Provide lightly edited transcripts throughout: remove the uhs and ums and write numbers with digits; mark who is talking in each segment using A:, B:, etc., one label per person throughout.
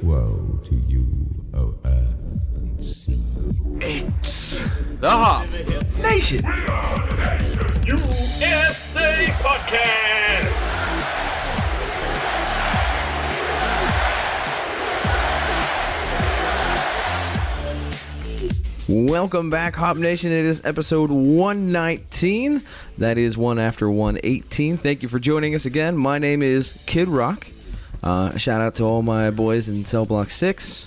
A: Woe to you, O earth and sea.
B: It's the Hop Nation
C: USA Podcast.
D: Welcome back, Hop Nation. It is episode 119. That is one after 118. Thank you for joining us again. My name is Kid Rock. Shout out to all my boys in Cell Block 6.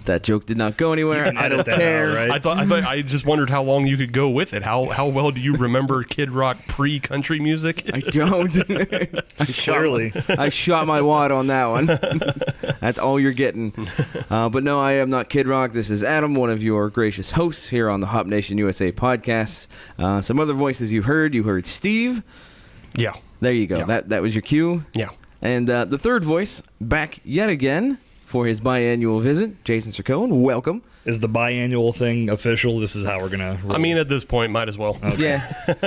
D: That joke did not go anywhere. I don't care.
C: Out, right? I just wondered how long you could go with it. How well do you remember Kid Rock pre-country music?
D: I don't. I shot my wad on that one. That's all you're getting. But no, I am not Kid Rock. This is Adam, one of your gracious hosts here on the Hop Nation USA podcast. Some other voices you heard. You heard Steve.
C: Yeah.
D: There you go.
C: Yeah.
D: That was your cue.
C: Yeah.
D: And the third voice, back yet again for his biannual visit, Jason Cercone. Welcome.
E: Is the biannual thing official? This is how we're going to roll.
C: I mean, at this point, might as well.
E: Okay.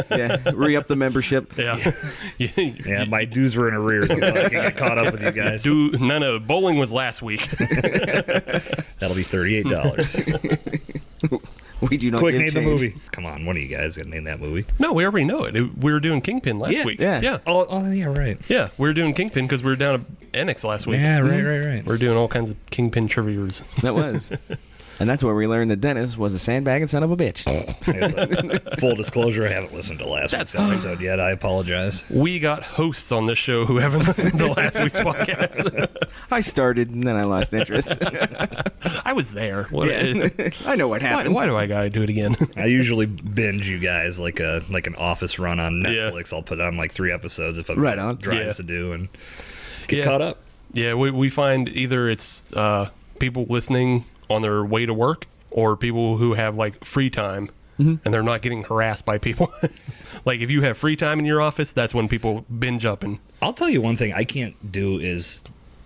D: Yeah. Re-up the membership.
C: Yeah.
E: Yeah, my dues were in arrears. I'm not going to get caught up with you guys.
C: No, bowling was last week.
E: That'll be $38.
D: We do not
E: Quick,
D: give
E: name
D: change.
E: the movie. Come on, one of you guys got to name that movie.
C: No, we already know it. We were doing Kingpin last week.
D: Yeah.
E: Oh, yeah, right.
C: Yeah, we were doing Kingpin because we were down at Enix last week.
E: Yeah, right.
C: We're doing all kinds of Kingpin trivias.
D: That was. And that's where we learned that Dennis was a sandbagging son of a bitch.
E: Full disclosure, I haven't listened to last week's episode yet. I apologize.
C: We got hosts on this show who haven't listened to last week's podcast.
D: I started and then I lost interest.
C: I was there.
D: I know what happened.
C: Why do I gotta do it again?
E: I usually binge you guys like an office run on Netflix. I'll put on like 3 episodes if I've got drives to do and get caught up.
C: Yeah, we find either it's people listening on their way to work or people who have like free time and they're not getting harassed by people. Like if you have free time in your office, that's when people binge up. And
E: I'll tell you one thing I can't do is,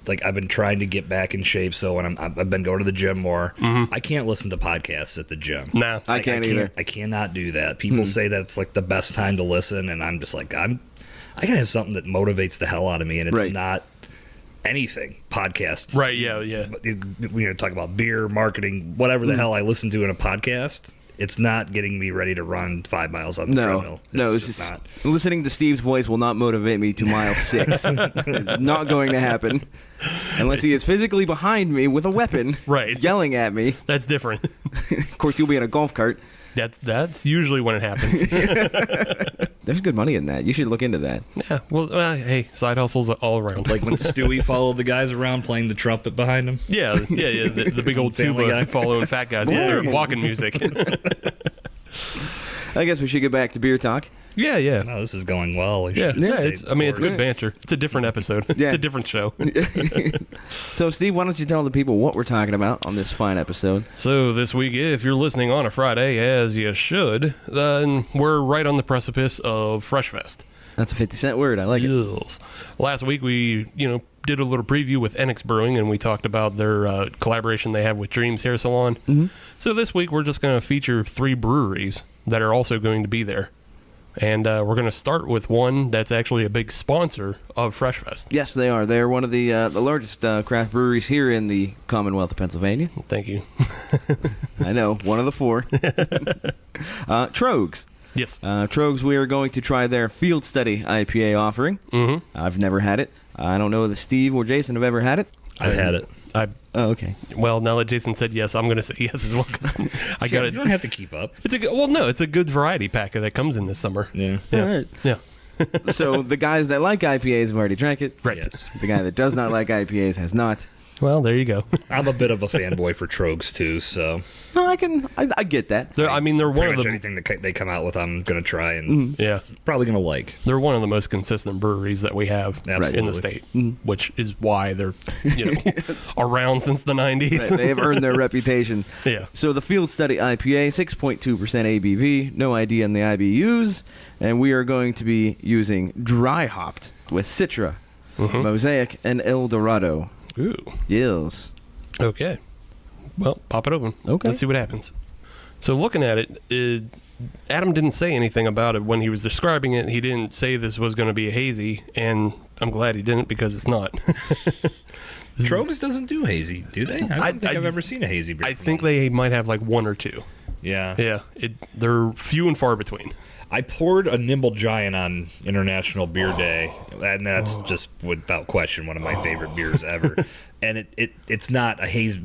E: like, I've been trying to get back in shape, so when I've been going to the gym more, I can't listen to podcasts at the gym.
C: No,
D: I can't either.
E: I cannot do that. People say that it's like the best time to listen, and I'm just like, I gotta have something that motivates the hell out of me, and it's not anything podcast.
C: Right, yeah.
E: We talk about beer, marketing, whatever the hell I listen to in a podcast. It's not getting me ready to run 5 miles on the treadmill.
D: It's just not. Listening to Steve's voice will not motivate me to mile 6. It's not going to happen unless he is physically behind me with a weapon, yelling at me.
C: That's different.
D: Of course, you'll be in a golf cart.
C: That's usually when it happens.
D: There's good money in that. You should look into that.
C: Yeah. Well, hey, side hustles all around.
E: Like when Stewie followed the guys around playing the trumpet behind him.
C: Yeah. The big old tuba guy following fat guys with their walking music.
D: I guess we should get back to beer talk.
C: Yeah.
E: No, this is going well.
C: It's good banter. It's a different episode.
D: Yeah.
C: It's a different show.
D: So, Steve, why don't you tell the people what we're talking about on this fine episode?
C: So, this week, if you're listening on a Friday, as you should, then we're right on the precipice of Freshfest.
D: That's a 50-cent word. I like it.
C: Last week, we, did a little preview with Enix Brewing, and we talked about their collaboration they have with Dreams Hair Salon. Mm-hmm. So, this week, we're just going to feature 3 breweries that are also going to be there. And we're going to start with one that's actually a big sponsor of Freshfest.
D: Yes, they are. They're one of the largest craft breweries here in the Commonwealth of Pennsylvania.
C: Thank you.
D: I know, one of the 4. Troegs.
C: Yes.
D: Troegs, we are going to try their Field Study IPA offering. Mm-hmm. I've never had it. I don't know that Steve or Jason have ever had it.
E: I've had it.
D: Oh, okay.
C: Well, now that Jason said yes, I'm going to say yes as well because I got it.
E: You don't have to keep up.
C: It's a good variety pack that comes in this summer.
E: Yeah.
D: All right.
C: Yeah.
D: So the guys that like IPAs have already drank it.
C: Right.
E: Yes.
D: The guy that does not like IPAs has not.
C: Well, there you go.
E: I'm a bit of a fanboy for Troegs too, so
D: No, I get that.
C: They're one of the
E: anything that they come out with, I'm going to try and probably going to like.
C: They're one of the most consistent breweries that we have in the state, which is why they're around since the 90s.
D: Right, they have earned their reputation.
C: Yeah.
D: So the Field Study IPA, 6.2% ABV, no ID on the IBUs, and we are going to be using dry hopped with Citra, Mosaic, and El Dorado.
C: Ooh.
D: Yes.
C: Okay. Well, pop it open.
D: Okay.
C: Let's see what happens. So looking at it, Adam didn't say anything about it when he was describing it. He didn't say this was going to be a hazy, and I'm glad he didn't because it's not.
E: Troegs doesn't do hazy, do they? I don't think I've ever seen a hazy beer.
C: I think they might have like one or two.
E: Yeah.
C: Yeah. They're few and far between.
E: I poured a Nimble Giant on International Beer Day, and that's just without question one of my favorite beers ever. And it's not a haze.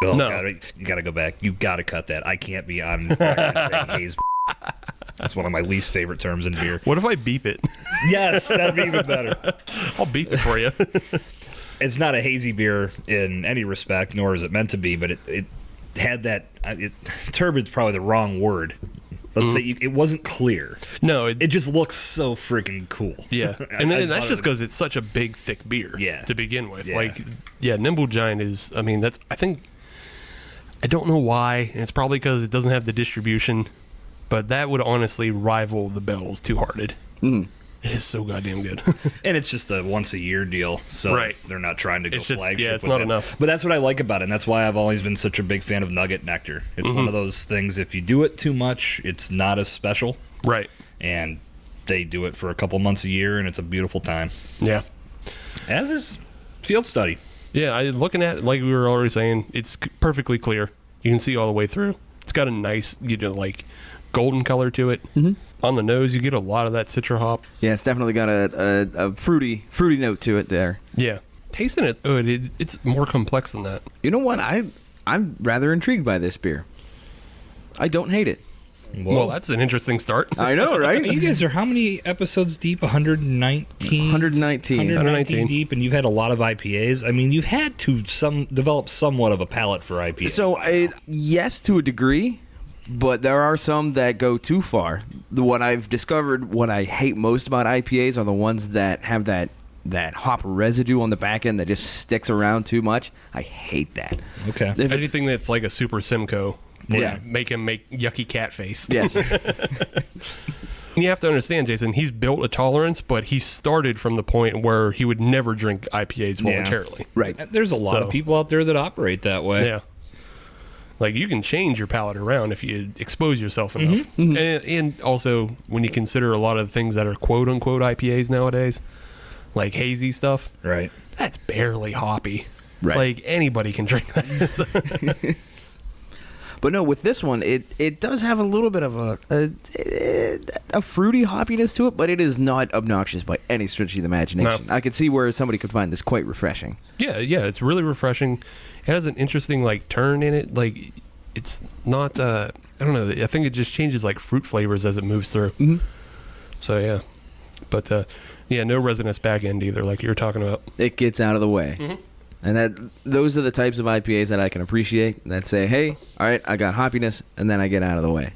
E: Oh,
C: No.
E: you got to go back. You got to cut that. I can't be on record saying haze. That's one of my least favorite terms in beer.
C: What if I beep it?
E: Yes, that'd be even better.
C: I'll beep it for you.
E: It's not a hazy beer in any respect, nor is it meant to be, but it had that. Turbid's probably the wrong word. Let's say it wasn't clear.
C: No,
E: it just looks so freaking cool.
C: Yeah, and that's just because it's such a big, thick beer.
E: Yeah.
C: To begin with,
E: Yeah.
C: Nimble Giant is. I mean, I think. I don't know why, and it's probably because it doesn't have the distribution, but that would honestly rival the Bell's Two Hearted. It is so goddamn good.
E: And it's just a once a year deal, so
C: Right.
E: they're not trying to go
C: It's just-
E: flagship.
C: yeah, it's
E: with
C: not
E: it.
C: enough.
E: But that's what I like about it, and that's why I've always been such a big fan of Nugget Nectar. It's one of those things, if you do it too much, it's not as special.
C: Right.
E: And they do it for a couple months a year, and it's a beautiful time.
C: Yeah.
E: As is Field Study.
C: Yeah, looking at it, like we were already saying, it's perfectly clear. You can see all the way through. It's got a nice, like, golden color to it. On the nose, you get a lot of that citra hop.
D: Yeah, it's definitely got a fruity note to it there.
C: Yeah. Tasting it, it's more complex than that.
D: You know what? I'm rather intrigued by this beer. I don't hate it.
C: Well, that's an interesting start.
D: I know, right?
E: You guys are how many episodes deep? 119?
D: 119
E: deep, and you've had a lot of IPAs. I mean, you've had to develop somewhat of a palate for IPAs.
D: So, yes, to a degree, but there are some that go too far. What I've discovered, what I hate most about IPAs are the ones that have that hop residue on the back end that just sticks around too much. I hate that.
E: Okay.
D: If it's-
C: Anything that's like a Super Simcoe.
D: Yeah.
C: Make him make yucky cat face.
D: Yes.
C: You have to understand, Jason, he's built a tolerance, but he started from the point where he would never drink IPAs voluntarily.
D: Right.
E: There's a lot of people out there that operate that way.
C: Yeah. Like, you can change your palate around if you expose yourself enough. And also, when you consider a lot of the things that are quote-unquote IPAs nowadays, like hazy stuff,
E: Right.
C: that's barely hoppy.
D: Right.
C: Like, anybody can drink that.
D: But no, with this one, it does have a little bit of a fruity hoppiness to it, but it is not obnoxious by any stretch of the imagination.
C: No.
D: I could see where somebody could find this quite refreshing.
C: Yeah, it's really refreshing. It has an interesting, like, turn in it. Like, it's not, I don't know, I think it just changes, like, fruit flavors as it moves through. So, yeah. But, no resinous back end either, like you were talking about.
D: It gets out of the way. And those are the types of IPAs that I can appreciate, that say, hey, all right, I got hoppiness, and then I get out of the way.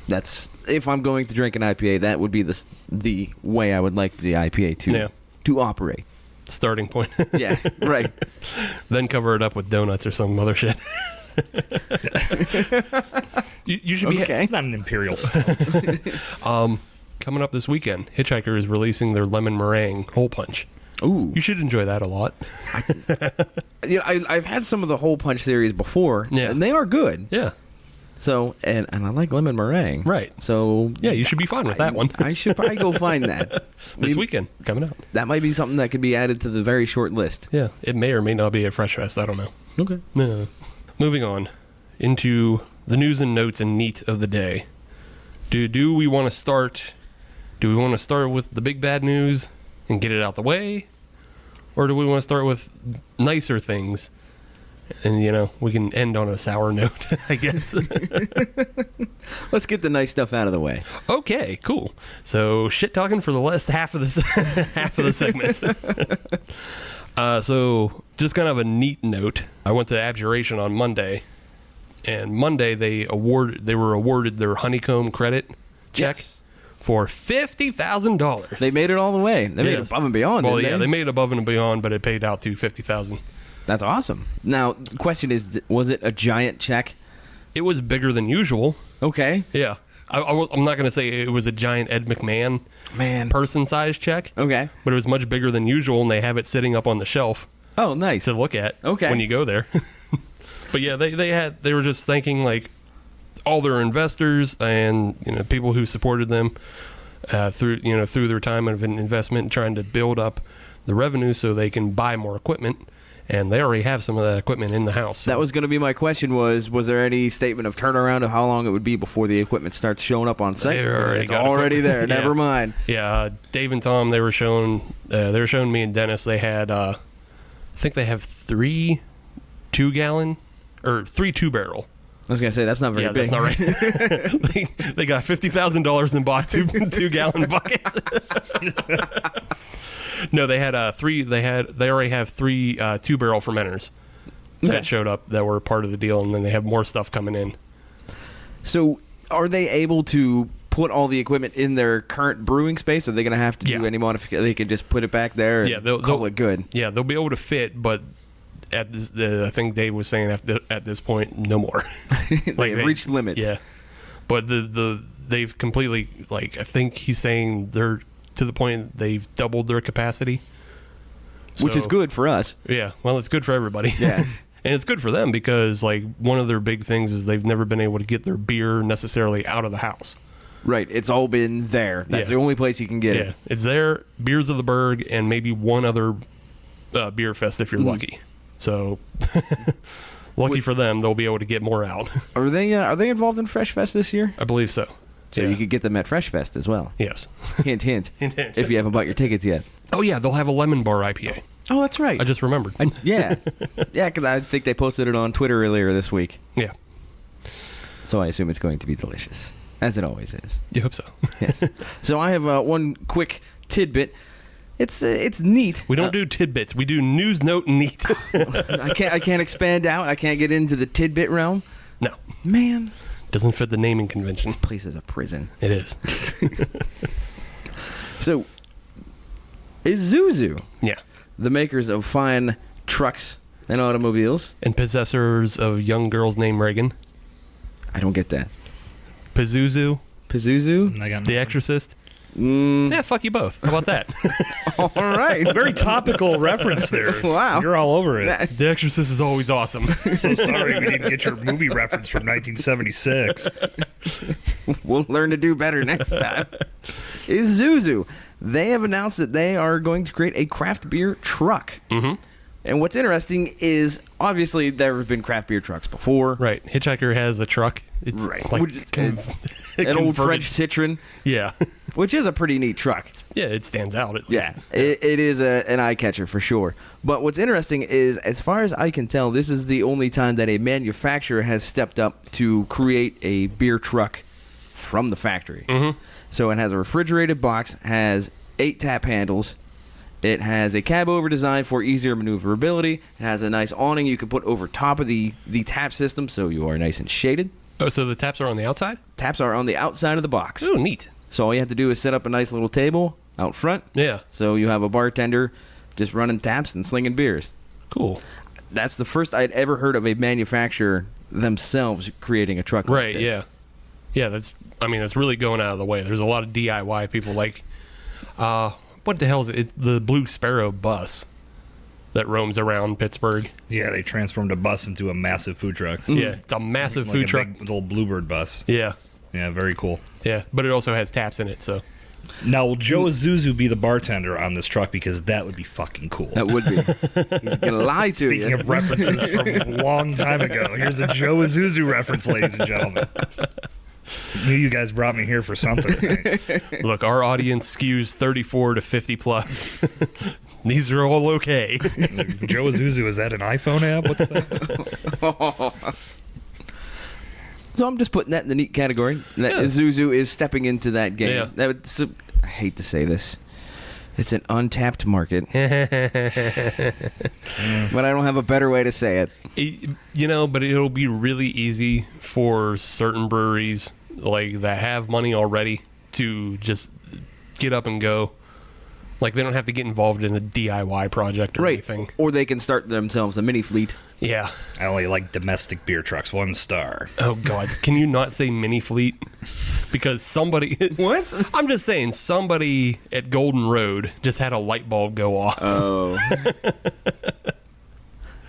D: That's, if I'm going to drink an IPA, that would be the way I would like the IPA to operate.
C: Starting point.
D: Yeah, right.
C: Then cover it up with donuts or some other shit. you should be...
D: Okay.
E: It's not an imperial stout.
C: Coming up this weekend, Hitchhiker is releasing their lemon meringue hole punch.
D: Ooh.
C: You should enjoy that a lot.
D: I've had some of the Hole Punch series before, and they are good.
C: Yeah.
D: So, and I like lemon meringue.
C: Right.
D: So,
C: Yeah, you should be fine with that one.
D: I should probably go find that.
C: This weekend, coming out.
D: That might be something that could be added to the very short list.
C: Yeah, it may or may not be at Freshfest. I don't know.
D: Okay.
C: Yeah. Moving on into the news and notes and neat of the day. Do we want to start? Do we want to start with the big bad news and get it out the way, or do we want to start with nicer things? And we can end on a sour note, I guess.
D: Let's get the nice stuff out of the way.
C: Okay, cool. So shit talking for the last half of the segment. So just kind of a neat note. I went to Abjuration on Monday, and Monday they were awarded their honeycomb credit check for $50,000.
D: They made it all the way. They made it above and beyond.
C: Well,
D: didn't
C: they made it above and beyond, but it paid out to $50,000.
D: That's awesome. Now, the question is, was it a giant check?
C: It was bigger than usual.
D: Okay.
C: Yeah. I'm not going to say it was a giant Ed McMahon person-sized check.
D: Okay.
C: But it was much bigger than usual, and they have it sitting up on the shelf
D: Oh, nice.
C: to look at
D: Okay.
C: when you go there. But yeah, they were just thanking like all their investors and people who supported them. through their time of an investment and trying to build up the revenue so they can buy more equipment. And they already have some of that equipment in the house. So.
D: That was going to be my question. Was there any statement of turnaround of how long it would be before the equipment starts showing up on site? It's already there.
C: Yeah.
D: Never mind.
C: Yeah, Dave and Tom. They were showing me and Dennis. They had, I think they have 3 2-gallon or 3 2-barrel.
D: I was going to say that's not very big.
C: That's not right. they got $50,000 and bought 2-gallon buckets. No, they had 3. They already have 3 2-barrel fermenters that showed up that were part of the deal, and then they have more stuff coming in.
D: So, are they able to put all the equipment in their current brewing space? Are they going to have to do any modification? They can just put it back there and call it good.
C: Yeah, they'll be able to fit, but at this, I think Dave was saying at this point, no more.
D: They've reached limits.
C: Yeah, but they've completely, I think he's saying they're to the point they've doubled their capacity,
D: which is good for us.
C: Yeah, well, it's good for everybody.
D: Yeah.
C: And it's good for them because one of their big things is they've never been able to get their beer necessarily out of the house.
D: Right, it's all been there. That's the only place you can get it.
C: It's there, Beers of the Berg, and maybe one other beer fest if you're lucky. So, lucky for them, they'll be able to get more out.
D: Are they involved in Freshfest this year?
C: I believe so.
D: So you could get them at Freshfest as well.
C: Yes.
D: Hint, hint.
C: Hint, hint.
D: If you haven't bought your tickets yet.
C: Oh, yeah, they'll have a lemon bar IPA.
D: Oh, that's right.
C: I just remembered.
D: Yeah, because I think they posted it on Twitter earlier this week.
C: Yeah.
D: So I assume it's going to be delicious, as it always is.
C: You hope so.
D: Yes. So I have one quick tidbit. It's neat.
C: We don't do tidbits. We do news, note, neat.
D: I can't expand out. I can't get into the tidbit realm.
C: No.
D: Man.
C: Doesn't fit the naming convention.
D: This place is a prison.
C: It is.
D: So, Isuzu.
C: Yeah.
D: The makers of fine trucks and automobiles.
C: And possessors of young girls named Reagan.
D: I don't get that.
C: Pazuzu.
E: I got
C: The Exorcist. Yeah, fuck you both. How about that?
D: All right.
E: Very topical reference there.
D: Wow.
E: You're all over it.
C: The Exorcist is always awesome.
E: So sorry we didn't get your movie reference from 1976.
D: We'll learn to do better next time. Isuzu. They have announced that they are going to create a craft beer truck.
C: Mm-hmm.
D: And what's interesting is, obviously, there have been craft beer trucks before.
C: Right. Hitchhiker has a truck. It's
D: an old French Citroen.
C: Yeah.
D: Which is a pretty neat truck.
C: Yeah, it stands out at
D: Yeah,
C: least.
D: it is an eye catcher for sure. But what's interesting is, as far as I can tell, this is the only time that a manufacturer has stepped up to create a beer truck from the factory.
C: Mm-hmm.
D: So it has a refrigerated box, has 8 tap handles. It has a cab over design for easier maneuverability. It has a nice awning you can put over top of the tap system, so you are nice and shaded.
C: Oh, so the taps are on the outside?
D: Taps are on the outside of the box.
C: Oh, neat.
D: So all you have to do is set up a nice little table out front.
C: Yeah.
D: So you have a bartender just running taps and slinging beers.
C: Cool.
D: That's the first I'd ever heard of a manufacturer themselves creating a truck like
C: Right,
D: this.
C: yeah. Yeah, that's really going out of the way. There's a lot of DIY people what the hell is it? It's the Blue Sparrow bus that roams around Pittsburgh.
E: Yeah, they transformed a bus into a massive food truck.
C: Yeah, it's a massive food truck.
E: Big, little Bluebird bus.
C: Yeah.
E: Yeah, very cool.
C: Yeah, but it also has taps in it, so.
E: Now, will Joe Isuzu be the bartender on this truck? Because that would be fucking cool.
D: That would be. He's going to lie to
E: Speaking
D: you.
E: of references from a long time ago, here's a Joe Isuzu reference, ladies and gentlemen. Knew you guys brought me here for something tonight.
C: Look, our audience skews 34 to 50 plus. These are all okay.
E: Joe Isuzu, is that an iPhone app? What's that?
D: So I'm just putting that in the neat category. That Isuzu is stepping into that game.
C: Yeah.
D: I hate to say this. It's an untapped market. But I don't have a better way to say it.
C: But it'll be really easy for certain breweries that have money already to just get up and go. They don't have to get involved in a DIY project or anything.
D: Or they can start themselves a mini fleet.
C: Yeah.
E: I only like domestic beer trucks, 1 star.
C: Oh, God. Can you not say mini fleet? Because somebody...
D: What?
C: I'm just saying, somebody at Golden Road just had a light bulb go off.
D: Oh.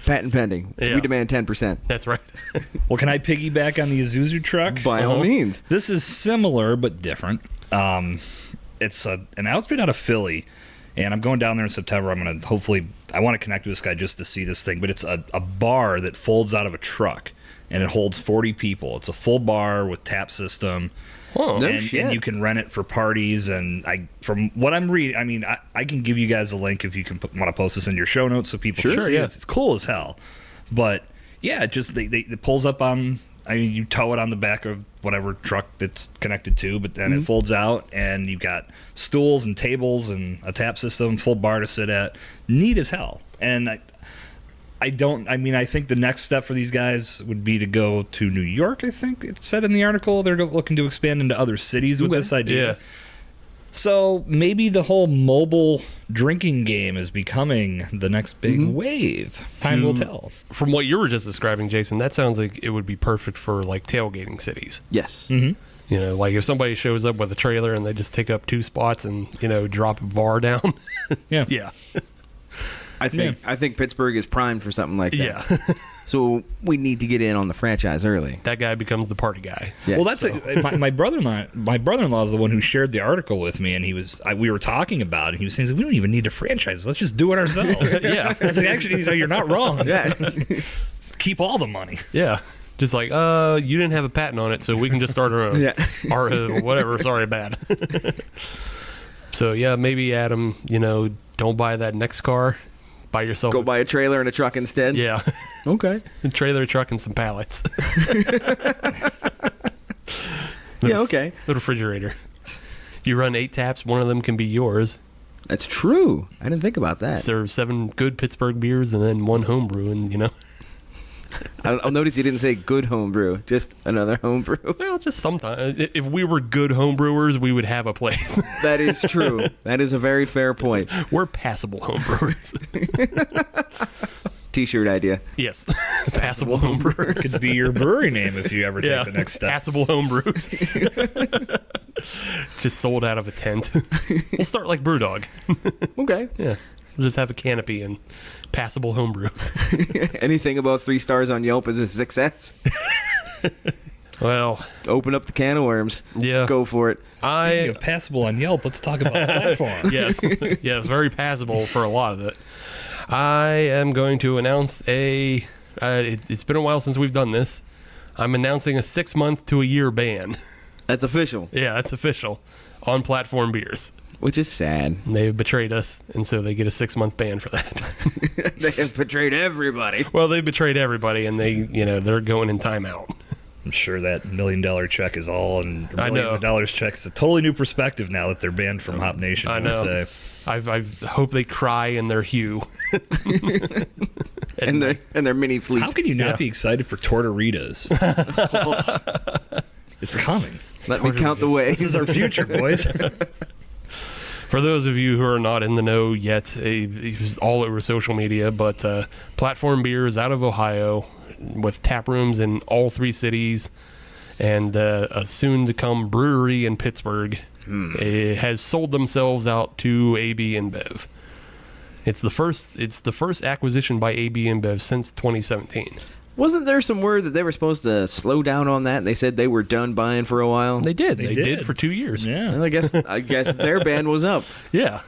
D: Patent pending.
C: Yeah.
D: We demand 10%.
C: That's right.
E: Well, can I piggyback on the Isuzu truck?
D: By all means.
E: This is similar but different. it's an outfit out of Philly, and I'm going down there in September. I'm going to I want to connect with this guy just to see this thing, but it's a bar that folds out of a truck, and it holds 40 people. It's a full bar with tap system.
D: Oh, no
E: and
D: shit.
E: you can rent it for parties, and from what I'm reading, I mean, I can give you guys a link if you can want to post this in your show notes so people can see it. It's cool as hell. But yeah, it just it pulls up on. I mean, you tow it on the back of whatever truck that's connected to, but then it folds out, and you've got stools and tables and a tap system, full bar to sit at. Neat as hell. And I think the next step for these guys would be to go to New York, I think it said in the article. They're looking to expand into other cities with this idea.
C: Yeah.
E: So maybe the whole mobile drinking game is becoming the next big wave. Time will tell.
C: From what you were just describing, Jason, that sounds like it would be perfect for like tailgating cities.
D: Yes.
C: You know, like if somebody shows up with a trailer and they just take up 2 spots and, you know, drop a bar down. Yeah.
D: I think Pittsburgh is primed for something like that.
C: Yeah.
D: So we need to get in on the franchise early.
C: That guy becomes the party guy.
D: Yes.
E: Well, that's my brother-in-law. My brother-in-law is the one who shared the article with me, and we were talking about it. And he was saying, "We don't even need a franchise. Let's just do it ourselves."
C: Yeah.
E: I was like, actually, you're not wrong.
D: Yeah.
E: Just keep all the money.
C: Yeah. Just like, you didn't have a patent on it, so we can just start our own.
D: Yeah.
C: Or whatever. Sorry, bad. So, yeah, maybe, Adam, you know, don't buy that next car. Buy yourself
D: Go buy a trailer and a truck instead?
C: Yeah.
D: Okay.
C: A trailer, truck, and some pallets.
D: Yeah, okay.
C: The refrigerator. You run 8 taps, one of them can be yours.
D: That's true. I didn't think about that.
C: There are 7 good Pittsburgh beers and then 1 homebrew, and, you know.
D: I'll notice you didn't say good homebrew, just another homebrew.
C: Well, just sometimes. If we were good homebrewers, we would have a place.
D: That is true. That is a very fair point.
C: We're passable homebrewers.
D: T-shirt idea.
C: Yes. Passable homebrewers.
E: Could be your brewery name if you ever take the next step.
C: Passable homebrews. Just sold out of a tent. We'll start like Brewdog.
D: Okay.
C: Yeah. We'll just have a canopy and passable homebrews.
D: Anything above 3 stars on Yelp is a success.
C: Well,
D: Open up the can of worms.
C: yeah.
D: Go for it.
E: Speaking of passable on Yelp, let's talk about platform.
C: Yes. Yes, very passable for a lot of it. I am going to announce it's been a while since we've done this. I'm announcing a 6-month to a year ban.
D: That's official.
C: Yeah, that's official. On platform beers.
D: Which is sad.
C: They've betrayed us, and so they get a 6-month ban for that.
D: They have betrayed everybody.
C: Well, they've betrayed everybody, and they're going in timeout.
E: I'm sure that $1 million check is all, and
C: I
E: millions
C: know.
E: of dollars check is a totally new perspective now that they're banned from Hop Nation.
C: I know. I hope they cry in their hue.
D: And their mini fleet.
E: How can you not be excited for Tortoritas? It's coming.
D: Let me count the ways.
E: This is our future, boys.
C: For those of you who are not in the know yet, it was all over social media, but Platform Beers out of Ohio with tap rooms in all 3 cities and a soon-to-come brewery in Pittsburgh has sold themselves out to AB InBev. It's the first acquisition by AB InBev since 2017.
D: Wasn't there some word that they were supposed to slow down on that? And they said they were done buying for a while.
C: They did.
E: They
C: They
E: did.
C: did for 2 years.
E: Yeah.
D: Well, I guess their ban was up.
C: Yeah.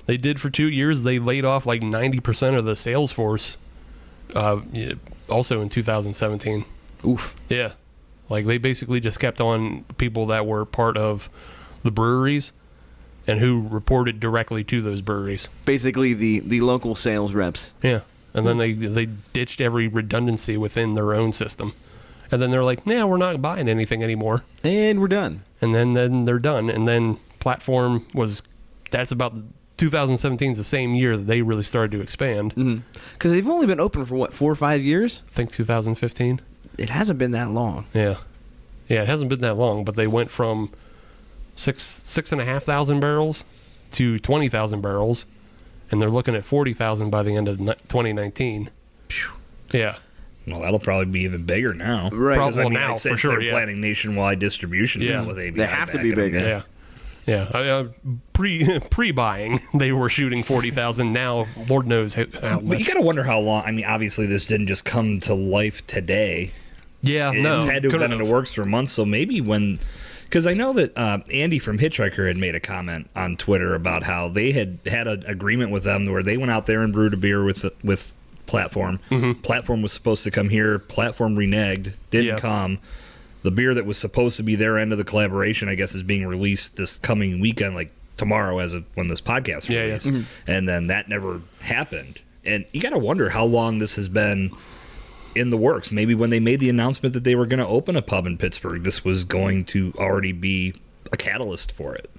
C: They did for 2 years. They laid off like 90% of the sales force also in 2017.
D: Oof.
C: Yeah. Like they basically just kept on people that were part of the breweries and who reported directly to those breweries.
D: Basically the local sales reps.
C: Yeah. And then they ditched every redundancy within their own system. And then they're like, nah, we're not buying anything anymore.
D: And we're done.
C: And then they're done. And then Platform that's about 2017 is the same year that they really started to expand.
D: Because they've only been open for, what, 4 or 5 years?
C: I think 2015.
D: It hasn't been that long.
C: Yeah. Yeah, it hasn't been that long, but they went from 6,500 barrels to 20,000 barrels, and they're looking at 40,000 by the end of 2019. Yeah.
E: Well, that'll probably be even bigger now.
D: Right.
E: Because,
C: Well,
E: I
C: now,
E: said
C: for sure,
E: they're
C: yeah.
E: planning nationwide distribution.
C: Yeah.
E: With ABI
D: They have to be
E: backing them.
D: bigger.
C: Yeah. Pre-buying, they were shooting 40,000. Now, Lord knows how
E: But you
C: much.
E: got to wonder how long. I mean, obviously, this didn't just come to life today.
C: Yeah,
E: It
C: no.
E: had to have
C: couldn't
E: been in the works for months. So maybe when Because I know that Andy from Hitchhiker had made a comment on Twitter about how they had an agreement with them where they went out there and brewed a beer with Platform.
C: Mm-hmm.
E: Platform was supposed to come here. Platform reneged, didn't come. The beer that was supposed to be their end of the collaboration, I guess, is being released this coming weekend, like tomorrow, when this podcast released.
C: Mm-hmm.
E: And then that never happened. And you got to wonder how long this has been in the works. Maybe when they made the announcement that they were going to open a pub in Pittsburgh, this was going to already be a catalyst for it.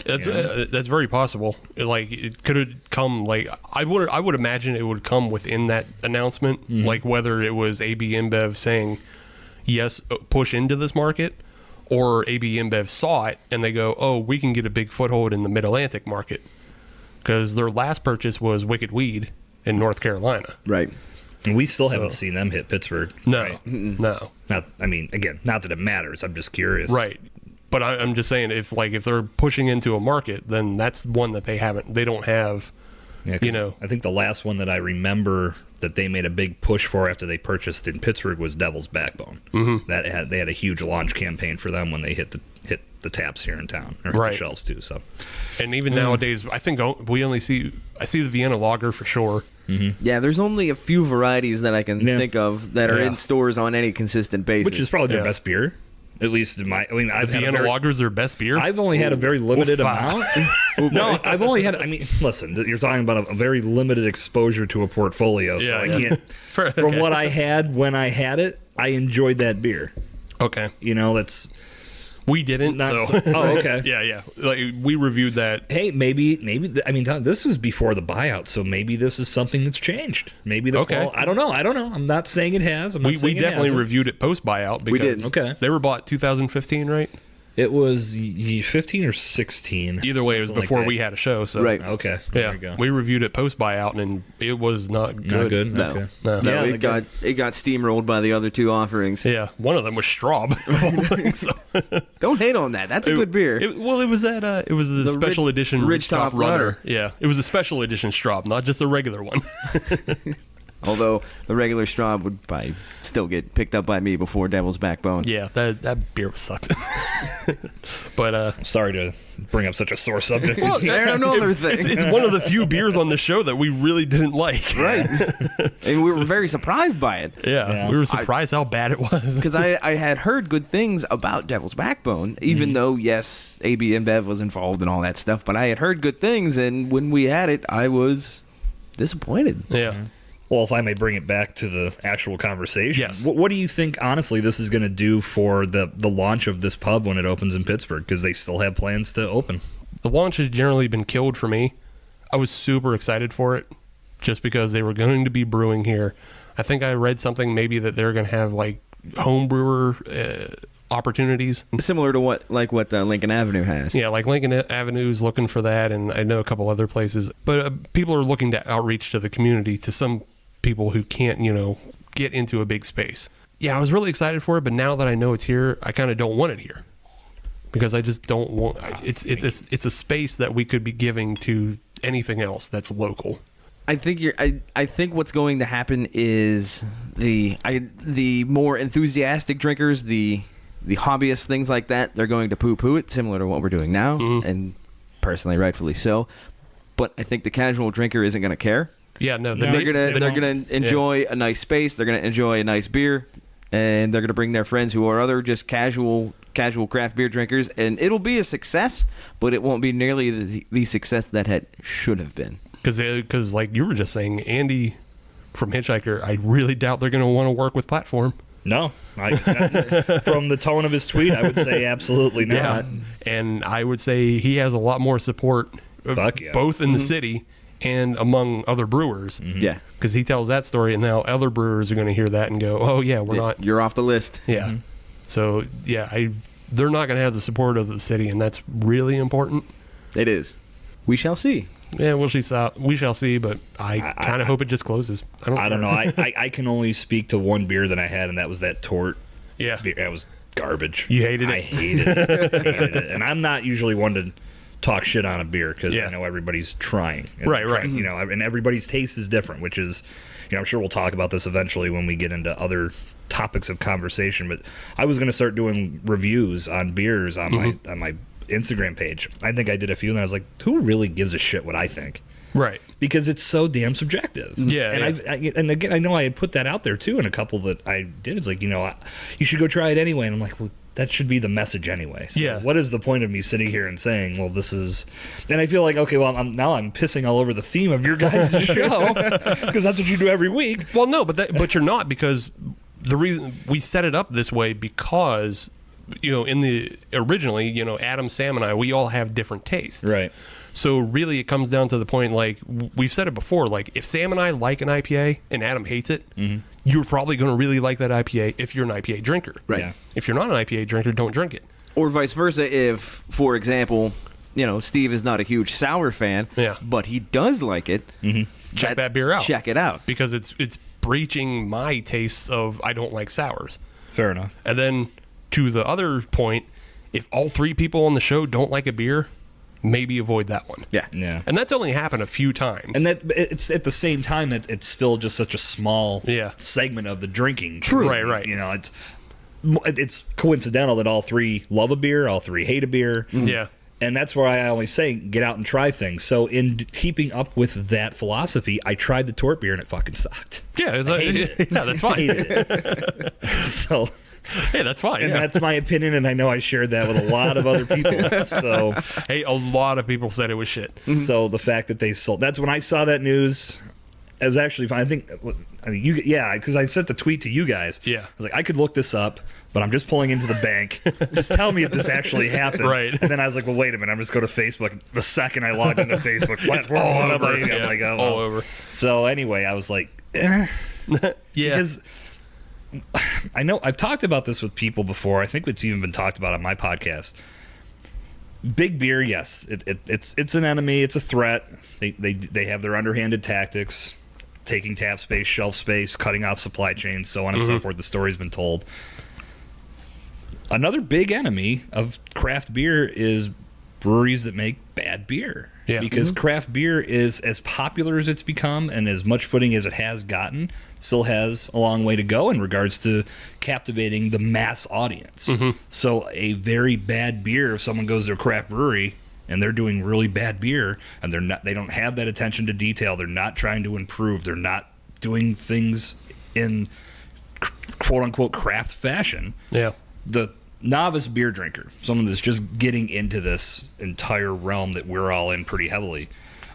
C: That's very possible. Like, it could have come, like, I would imagine it would come within that announcement, like whether it was AB InBev saying yes, push into this market, or AB InBev saw it and they go, oh, we can get a big foothold in the Mid-Atlantic market, because their last purchase was Wicked Weed in North Carolina.
D: Right.
E: And we still haven't seen them hit Pittsburgh.
C: No,
E: right?
C: no.
E: Not that it matters. I'm just curious.
C: Right. But I'm just saying, if they're pushing into a market, then that's one that they don't have.
E: Yeah, I think the last one that I remember that they made a big push for after they purchased in Pittsburgh was Devil's Backbone. Mm-hmm. They had a huge launch campaign for them when they hit the taps here in town, or hit the shelves too. So,
C: and even nowadays, I think I see the Vienna Lager for sure.
E: Mm-hmm.
D: Yeah, there's only a few varieties that I can think of that are in stores on any consistent basis.
E: Which is probably their best beer. At least in my,
C: the Vienna Lager's their best beer.
E: I've only had a very limited amount. No, I've only had. Listen, you're talking about a very limited exposure to a portfolio, so I can't. From what I had when I had it, I enjoyed that beer.
C: Okay,
E: that's.
C: We didn't.
E: Oh, okay.
C: Yeah. Like, we reviewed that.
E: Hey, maybe. This was before the buyout, so maybe this is something that's changed. Maybe I don't know. I'm not saying it has.
C: We definitely reviewed it post buyout.
D: We did.
E: Okay.
C: They were bought 2015, right?
E: It was 15 or 16.
C: Either way, it was before we had a show. So
D: right.
E: Okay.
C: There we go. We reviewed it post buyout, and it was not good.
E: Not good.
D: No.
E: Okay.
D: No. It got steamrolled by the other two offerings.
C: Yeah, one of them was Straub. So.
D: Don't hate on that. That's a good beer.
C: It was the special edition
D: Ridgetop
C: Runner. Yeah, it was a special edition Straub, not just a regular one.
D: Although the regular Straub would probably still get picked up by me before Devil's Backbone.
C: Yeah, that beer sucked. But
E: sorry to bring up such a sore subject.
C: Well,
D: another thing.
C: It's one of the few beers on the show that we really didn't like.
D: Right. And we were very surprised by it.
C: Yeah. We were surprised how bad it was.
D: Because I had heard good things about Devil's Backbone, even though, yes, AB InBev was involved in all that stuff, but I had heard good things, and when we had it, I was disappointed.
C: Yeah.
E: Well, if I may bring it back to the actual conversation,
C: yes.
E: What do you think, honestly, this is going to do for the launch of this pub when it opens in Pittsburgh? Because they still have plans to open.
C: The launch has generally been killed for me. I was super excited for it just because they were going to be brewing here. I think I read something maybe that they're going to have like home brewer opportunities.
D: Similar to what Lincoln Avenue has.
C: Yeah, like Lincoln Avenue's looking for that, and I know a couple other places. But people are looking to outreach to the community, to some people who can't, get into a big space. Yeah, I was really excited for it, but now that I know it's here, I kind of don't want it here. Because I just don't want it's a space that we could be giving to anything else that's local.
D: I think what's going to happen is the more enthusiastic drinkers, the hobbyists, things like that, they're going to poo-poo it, similar to what we're doing now, and personally, rightfully so. But I think the casual drinker isn't going to care.
C: Yeah, no,
D: they're gonna enjoy a nice space. They're gonna enjoy a nice beer, and they're gonna bring their friends who are other just casual craft beer drinkers, and it'll be a success, but it won't be nearly the success that should have been.
C: Because like you were just saying, Andy from Hitchhiker, I really doubt they're gonna want to work with Platform.
E: No, from the tone of his tweet, I would say absolutely not.
C: Yeah, and I would say he has a lot more support, both in the city and among other brewers.
D: Yeah.
C: Because he tells that story, and now other brewers are going to hear that and go, oh, yeah, we're not.
D: You're off the list.
C: Yeah. Mm-hmm. So, yeah, they're not going to have the support of the city, and that's really important.
D: It is. We shall see.
C: Yeah, we shall see, but I kind of hope it just closes.
E: I don't know. I can only speak to one beer that I had, and that was that Tort.
C: Yeah.
E: Beer. That was garbage.
C: You hated it?
E: I hated it. And I'm not usually one to talk shit on a beer because
C: Yeah.
E: I know everybody's trying. And
C: Right.
E: You know, and everybody's taste is different, which is, you know, I'm sure we'll talk about this eventually when we get into other topics of conversation. But I was going to start doing reviews on beers on my Instagram page. I think I did a few, and I was like, who really gives a shit what I think?
C: Right.
E: Because it's so damn subjective.
C: Yeah.
E: And and again, I know I had put that out there too in a couple that I did. It's like, you know, you should go try it anyway. And I'm like, well, that should be the message anyway. So
C: Yeah.
E: what is the point of me sitting here and saying, well, this is... And I feel like, okay, well, I'm pissing all over the theme of your guys' show because that's what you do every week.
C: Well, no, but you're not, because the reason we set it up this way, because, you know, originally, you know, Adam, Sam, and I, we all have different tastes.
E: Right.
C: So really it comes down to the point, like, we've said it before, like, if Sam and I like an IPA and Adam hates it, you're probably going to really like that IPA if you're an IPA drinker.
D: Right.
E: Yeah.
C: If you're not an IPA drinker, don't drink it.
D: Or vice versa, if, for example, you know, Steve is not a huge sour fan,
C: Yeah.
D: but he does like it,
C: Check that beer out.
D: check it out.
C: Because it's breaching my tastes of I don't like sours.
E: Fair enough.
C: And then to the other point, if all three people on the show don't like a beer, maybe avoid that one.
D: Yeah.
E: Yeah.
C: And that's only happened a few times.
E: And that it's at the same time that it's still just such a small
C: Yeah.
E: segment of the drinking.
C: True.
E: community.
C: Right.
E: You know, it's coincidental that all three love a beer, all three hate a beer.
C: Yeah.
E: And that's why I always say, get out and try things. So in keeping up with that philosophy, I tried the Tort beer and it fucking sucked.
C: Yeah,
E: hated it.
C: yeah, that's fine.
E: Hated it. So,
C: Hey, that's fine.
E: and
C: Yeah.
E: that's my opinion, and I know I shared that with a lot of other people. So,
C: Hey, a lot of people said it was shit.
E: so the fact that they sold, that's when I saw that news. It was actually fine. I mean, because I sent the tweet to you guys.
C: Yeah.
E: I was like, I could look this up, but I'm just pulling into the bank. Just tell me if this actually happened.
C: Right.
E: And then I was like, well, wait a minute. I'm just go to Facebook. The second I logged into Facebook platform,
C: all
E: I'm
C: over.
E: like,
C: Yeah,
E: oh,
C: it's
E: well.
C: all over.
E: So anyway, I was like,
C: Yeah.
E: because I know I've talked about this with people before. I think it's even been talked about on my podcast. Big beer, yes, it's an enemy. It's a threat. They have their underhanded tactics, taking tap space, shelf space, cutting off supply chains, so on and so forth. The story's been told. Another big enemy of craft beer is breweries that make bad beer.
C: Yeah.
E: Because craft beer is as popular as it's become and as much footing as it has gotten, still has a long way to go in regards to captivating the mass audience. So a very bad beer, if someone goes to a craft brewery and they're doing really bad beer and they don't have that attention to detail, they're not trying to improve, they're not doing things in quote unquote craft fashion.
C: Yeah.
E: The novice beer drinker, someone that's just getting into this entire realm that we're all in pretty heavily,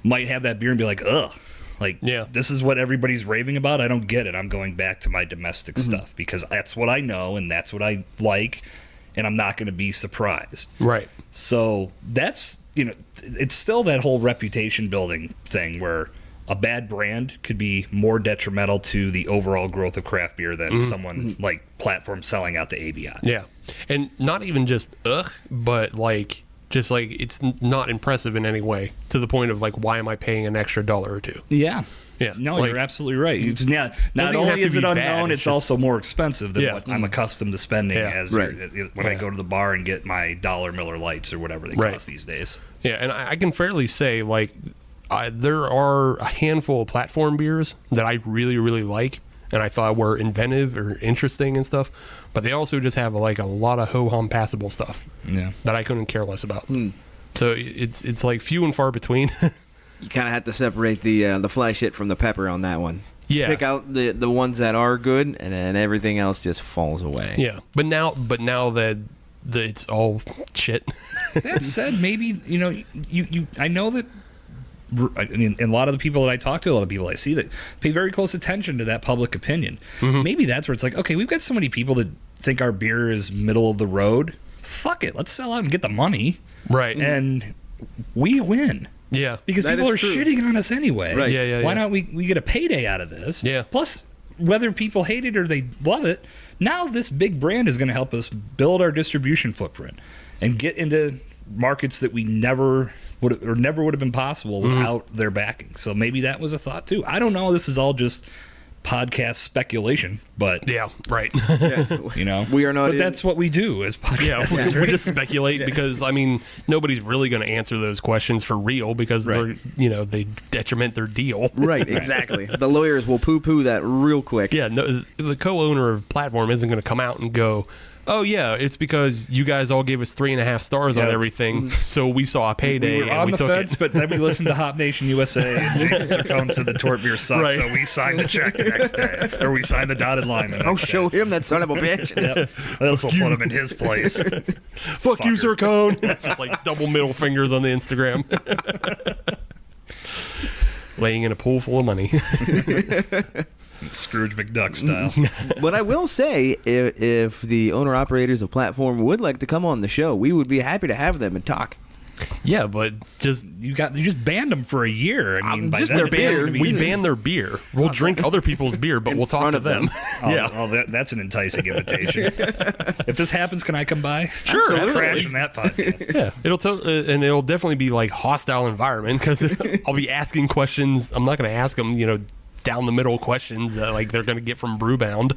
E: might have that beer and be like, ugh, like,
C: Yeah.
E: this is what everybody's raving about. I don't get it. I'm going back to my domestic stuff because that's what I know and that's what I like, and I'm not going to be surprised.
C: Right.
E: So that's, you know, it's still that whole reputation building thing where a bad brand could be more detrimental to the overall growth of craft beer than someone like Platform selling out to ABI.
C: Yeah. And not even just but like just like it's not impressive in any way to the point of like, why am I paying an extra $1 or $2?
E: Yeah.
C: Yeah.
E: No,
C: Like-
E: you're absolutely right. It's not
C: even have
E: only
C: to
E: is
C: be
E: it
C: bad,
E: unknown,
C: it's
E: it's
C: just-
E: also more expensive than
C: Yeah.
E: what I'm accustomed to spending
C: Yeah.
E: as
D: Right.
E: when I go to the bar and get my $1 Miller Lights or whatever they
C: Right.
E: cost these days.
C: Yeah, and I can fairly say, like, there are a handful of platform beers that I really, really like, and I thought were inventive or interesting and stuff, but they also just have, like, a lot of ho-hum passable stuff
E: Yeah.
C: that I couldn't care less about. So it's like, few and far between.
D: You kind of have to separate the fly shit from the pepper on that one.
C: Yeah.
D: Pick out the ones that are good, and then everything else just falls away.
C: Yeah, but now that it's all shit.
E: That said, maybe, you know, you I know that, I mean, and a lot of the people that I talk to, a lot of people I see that pay very close attention to that public opinion. Maybe that's where it's like, okay, we've got so many people that think our beer is middle of the road. Fuck it, let's sell out and get the money,
C: Right.
E: and we win.
C: Yeah.
E: Because
D: That
E: people
D: is
E: are
D: true.
E: shitting on us anyway.
D: Right.
C: Yeah.
E: Why not we get a payday out of this?
C: Yeah.
E: Plus, whether people hate it or they love it, now this big brand is going to help us build our distribution footprint and get into markets that we never would have been possible without their backing. So maybe that was a thought too. I don't know. This is all just podcast speculation, but
C: Yeah, right.
E: you know,
D: We are not
E: But
D: in-
E: that's what we do as podcasts.
C: Yeah, we just speculate because, I mean, nobody's really going to answer those questions for real because
E: Right.
C: they detriment their deal.
D: Right, exactly. The lawyers will poo-poo that real quick.
C: Yeah, no, the co-owner of Platform isn't going to come out and go, "Oh yeah, it's because you guys all gave us 3.5 stars on
E: Yeah.
C: everything, so we saw a payday
E: We were
C: and
E: on
C: we
E: the
C: took
E: fence,
C: it."
E: but then we listened to Hop Nation USA, and Jason Cercone said the Tort Beer sucks,
C: Right.
E: so we signed the check the next day. Or we signed the dotted line the next
D: Oh,
E: day.
D: show him that son of a bitch.
E: Yep. This will put him in his place.
C: Fuck you,
E: Fucker.
C: Cercone. Just like double middle fingers on the Instagram. Laying in a pool full of money.
E: Scrooge McDuck style.
D: But I will say, if the owner-operators of Platform would like to come on the show, we would be happy to have them and talk.
C: Yeah, but just
E: You just banned them for a year. I mean, by
D: just
E: then
D: their
E: it's
D: beer.
E: gonna be-
C: we ban their beer. We'll drink other people's beer, but
D: In
C: we'll talk
D: front
C: to
D: of
C: them.
D: them.
E: Oh, that's an enticing invitation. If this happens, can I come by?
C: Sure,
E: I'll
C: absolutely.
E: crash in that podcast.
C: Yeah, and it'll definitely be like hostile environment because I'll be asking questions. I'm not going to ask them, down the middle questions like they're going to get from Brewbound.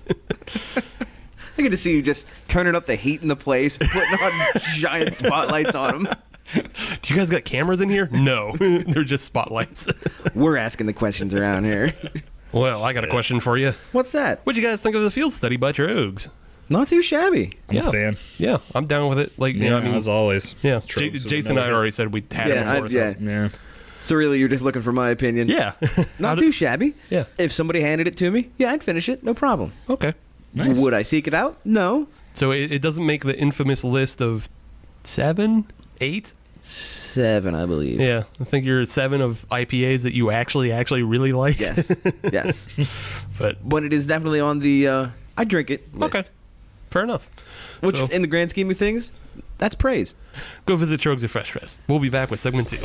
D: I get to see you just turning up the heat in the place, putting on giant spotlights on them.
C: Do you guys got cameras in here? No, they're just spotlights.
D: We're asking the questions around here.
C: Well, I got a question for you.
D: What's that?
C: What'd you guys think of the field study by Troegs?
D: Not too shabby.
E: I'm a fan.
C: Yeah, I'm down with it. Like,
E: Yeah,
C: I mean,
E: as always.
C: yeah.
E: Troegs is
C: Jason and I
E: another-
C: already said we had
D: Yeah,
C: it before. So.
E: Yeah.
D: So really, you're just looking for my opinion?
C: Yeah.
D: Not too shabby.
C: Yeah.
D: If somebody handed it to me, yeah, I'd finish it. No problem.
C: Okay.
E: Nice.
D: Would I seek it out? No.
C: So it doesn't make the infamous list of 7, 8.
D: 7, I believe.
C: Yeah, I think you're at 7 of IPAs that you actually really like.
D: Yes. Yes.
C: But
D: It is definitely on the I drink it list.
C: okay, fair enough.
D: Which,
C: So-
D: in the grand scheme of things, that's praise.
C: Go visit Troegs at Freshfest. We'll be back with segment 2.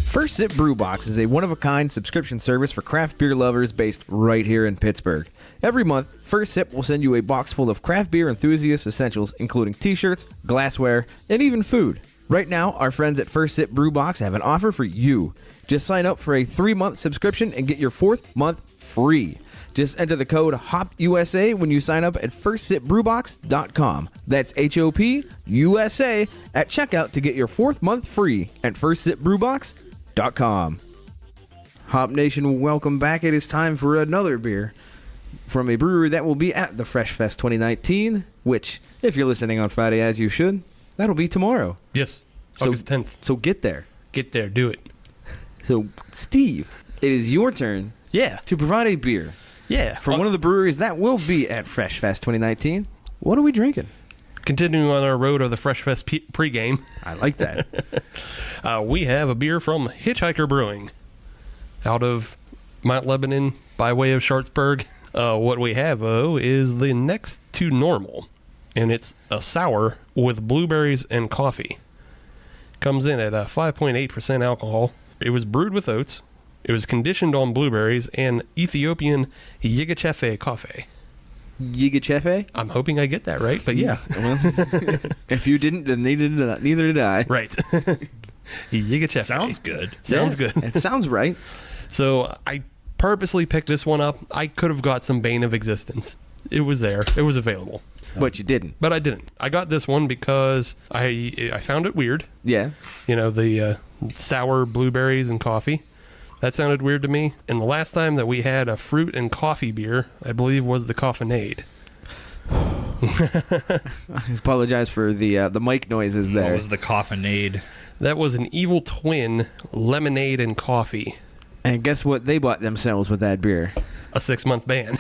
D: First Sip Brew Box is a one-of-a-kind subscription service for craft beer lovers based right here in Pittsburgh. Every month, First Sip will send you a box full of craft beer enthusiast essentials, including t-shirts, glassware, and even food. Right now, our friends at First Sip Brew Box have an offer for you. Just sign up for a 3-month subscription and get your 4th month free. Just enter the code HOPUSA when you sign up at firstsipbrewbox.com. That's HOPUSA at checkout to get your 4th month free at firstsipbrewbox.com. Hop Nation, welcome back. It is time for another beer from a brewery that will be at the Freshfest 2019, which, if you're listening on Friday, as you should, that'll be tomorrow.
C: Yes,
D: So-
C: August 10th.
D: So get there.
C: Get there, do it.
D: So, Steve, it is your turn
C: Yeah,
D: to provide a beer
C: yeah.
D: from one of the breweries that will be at Freshfest 2019. What are we drinking?
C: Continuing on our road of the Freshfest pregame,
D: I like that.
C: we have a beer from Hitchhiker Brewing out of Mount Lebanon by way of Sharpsburg. What we have, though, is the Next to Normal, and it's a sour with blueberries and coffee. Comes in at 5.8% alcohol. It was brewed with oats. It was conditioned on blueberries and Ethiopian Yigachefe coffee.
D: Yigachefe?
C: I'm hoping I get that right, but yeah.
D: If you didn't, then neither did I.
C: Right. Yigachefe.
E: Sounds good.
C: Sounds
D: Yeah,
C: good.
D: It sounds right.
C: So I purposely picked this one up. I could have got some Bane of Existence. It was there. It was available.
D: But you didn't.
C: But I didn't. I got this one because I found it weird.
D: Yeah.
C: The sour blueberries and coffee. That sounded weird to me. And the last time that we had a fruit and coffee beer, I believe, was the Coffinade.
D: I apologize for the mic noises
E: What
D: there.
E: was the Coffinade?
C: That was an Evil Twin lemonade and coffee.
D: And guess what they bought themselves with that beer?
C: A 6-month ban.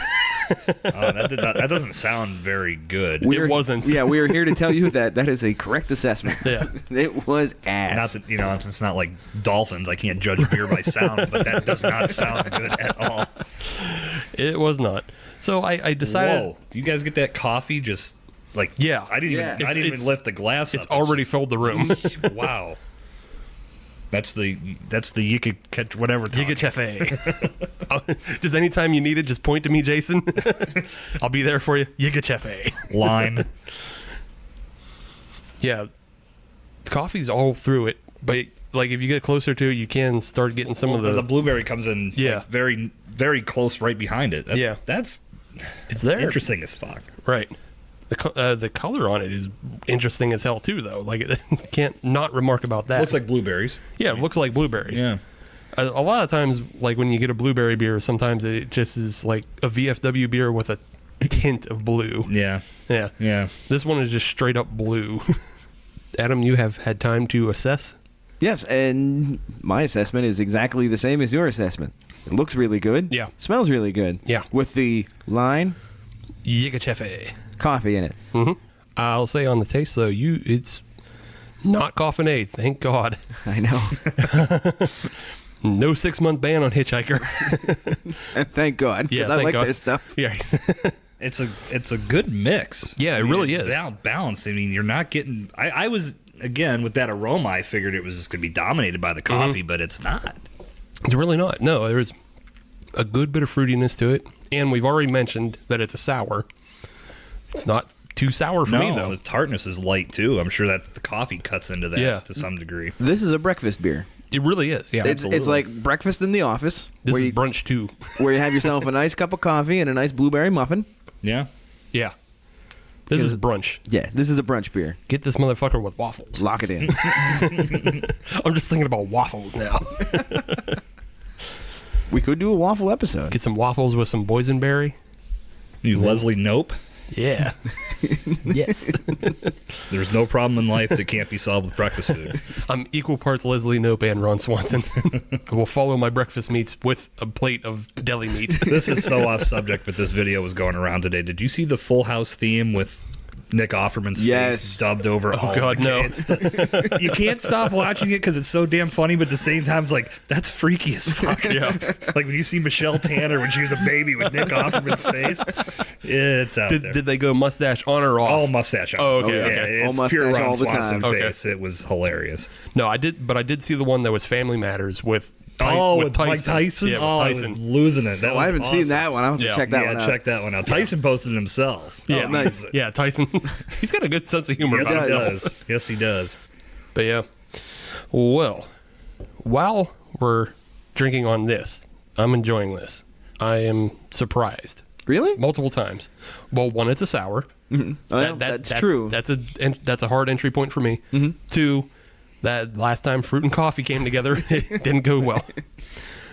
E: That doesn't sound very good.
C: It wasn't.
D: Yeah, we are here to tell you that is a correct assessment.
C: Yeah.
D: It was ass.
E: Not that it's not like dolphins. I can't judge beer by sound, but that does not sound good at all.
C: It was not. So I decided.
E: Whoa! Do you guys get that coffee? Just like
C: Yeah.
E: I didn't
D: Yeah.
E: even. I didn't
C: It's-
E: even lift the glass.
C: It's
E: up.
C: already filled the room.
E: Wow. That's the you could catch whatever.
C: Yigachefe. Just anytime you need it, just point to me, Jason. I'll be there for you. Yigachefe.
E: line.
C: Yeah. Coffee's all through it, but like if you get closer to it, you can start getting some of
E: the blueberry comes in
C: Yeah.
E: very, very close right behind it. That's
C: it's there.
E: interesting as fuck.
C: Right. The color on it is interesting as hell too, though. Like, it can't not remark about that.
E: Looks like blueberries.
C: Yeah, it looks like blueberries.
E: Yeah.
C: A lot of times, like when you get a blueberry beer, sometimes it just is like a VFW beer with a tint of blue.
E: Yeah.
C: Yeah.
E: Yeah.
C: This one is just straight up blue. Adam, you have had time to assess?
D: Yes, and my assessment is exactly the same as your assessment. It looks really good.
C: Yeah.
D: Smells really good.
C: Yeah.
D: With the lime
C: Yigachefe.
D: coffee in it.
C: Mm-hmm. I'll say on the taste, though, it's not caffeinated, thank God.
D: I know.
C: No 6-month ban on Hitchhiker.
D: And thank God, because
C: Yeah,
D: I
C: thank
D: like
C: God.
D: their stuff.
C: Yeah.
E: It's a good mix.
C: Yeah, it really is.
E: Balanced. I mean, you're not getting. I was again with that aroma. I figured it was just going to be dominated by the coffee, but it's not.
C: It's really not. No, there's a good bit of fruitiness to it. And we've already mentioned that it's a sour. It's not too sour for me, though.
E: The tartness is light, too. I'm sure that the coffee cuts into that to some degree.
D: This is a breakfast beer.
C: It really is, yeah.
D: It's like breakfast in the office.
C: This
D: where
C: is
D: you,
C: brunch, too.
D: where you have yourself a nice cup of coffee and a nice blueberry muffin.
E: Yeah.
C: Yeah. This is brunch.
D: Yeah, this is a brunch beer.
C: Get this motherfucker with waffles.
D: Lock it in.
C: I'm just thinking about waffles now.
D: We could do a waffle episode.
C: Get some waffles with some boysenberry.
E: You Leslie Nope.
C: Yeah. Yes.
E: There's no problem in life that can't be solved with breakfast food.
C: I'm equal parts Leslie Knope and Ron Swanson. I will follow my breakfast meats with a plate of deli meat.
E: This is so off subject, but this video was going around today. Did you see the Full House theme with Nick Offerman's face dubbed over?
C: Oh, God, no.
E: You can't stop watching it because it's so damn funny, but at the same time, it's like, that's freaky as fuck.
C: Yeah.
E: Like when you see Michelle Tanner when she was a baby with Nick Offerman's face, it's out there.
C: Did they go mustache on or off?
E: All mustache on.
C: Oh, okay,
E: Yeah,
C: okay.
E: it's
D: All
E: pure
D: mustache
E: Ron
D: all the
E: Swanson
D: time.
E: face. It was hilarious.
C: No, I did see the one that was Family Matters with
E: Mike Tyson?
C: Yeah, with
E: I
C: Tyson.
E: was losing it. That was
D: I haven't
E: awesome.
D: seen that one. I'll have to
C: Yeah.
D: check that one out.
E: Check that one out. Tyson posted it himself.
C: Yeah,
D: nice.
C: Yeah, Tyson. He's got a good sense of humor
E: Yes,
C: about
E: he
C: himself.
E: does. Yes, he does.
C: But yeah. Well, while we're drinking on this, I'm enjoying this. I am surprised
D: Really?
C: multiple times. Well, one, it's a sour.
D: That's true.
C: That's a hard entry point for me.
D: Mm-hmm.
C: Two, that last time fruit and coffee came together, it didn't go well.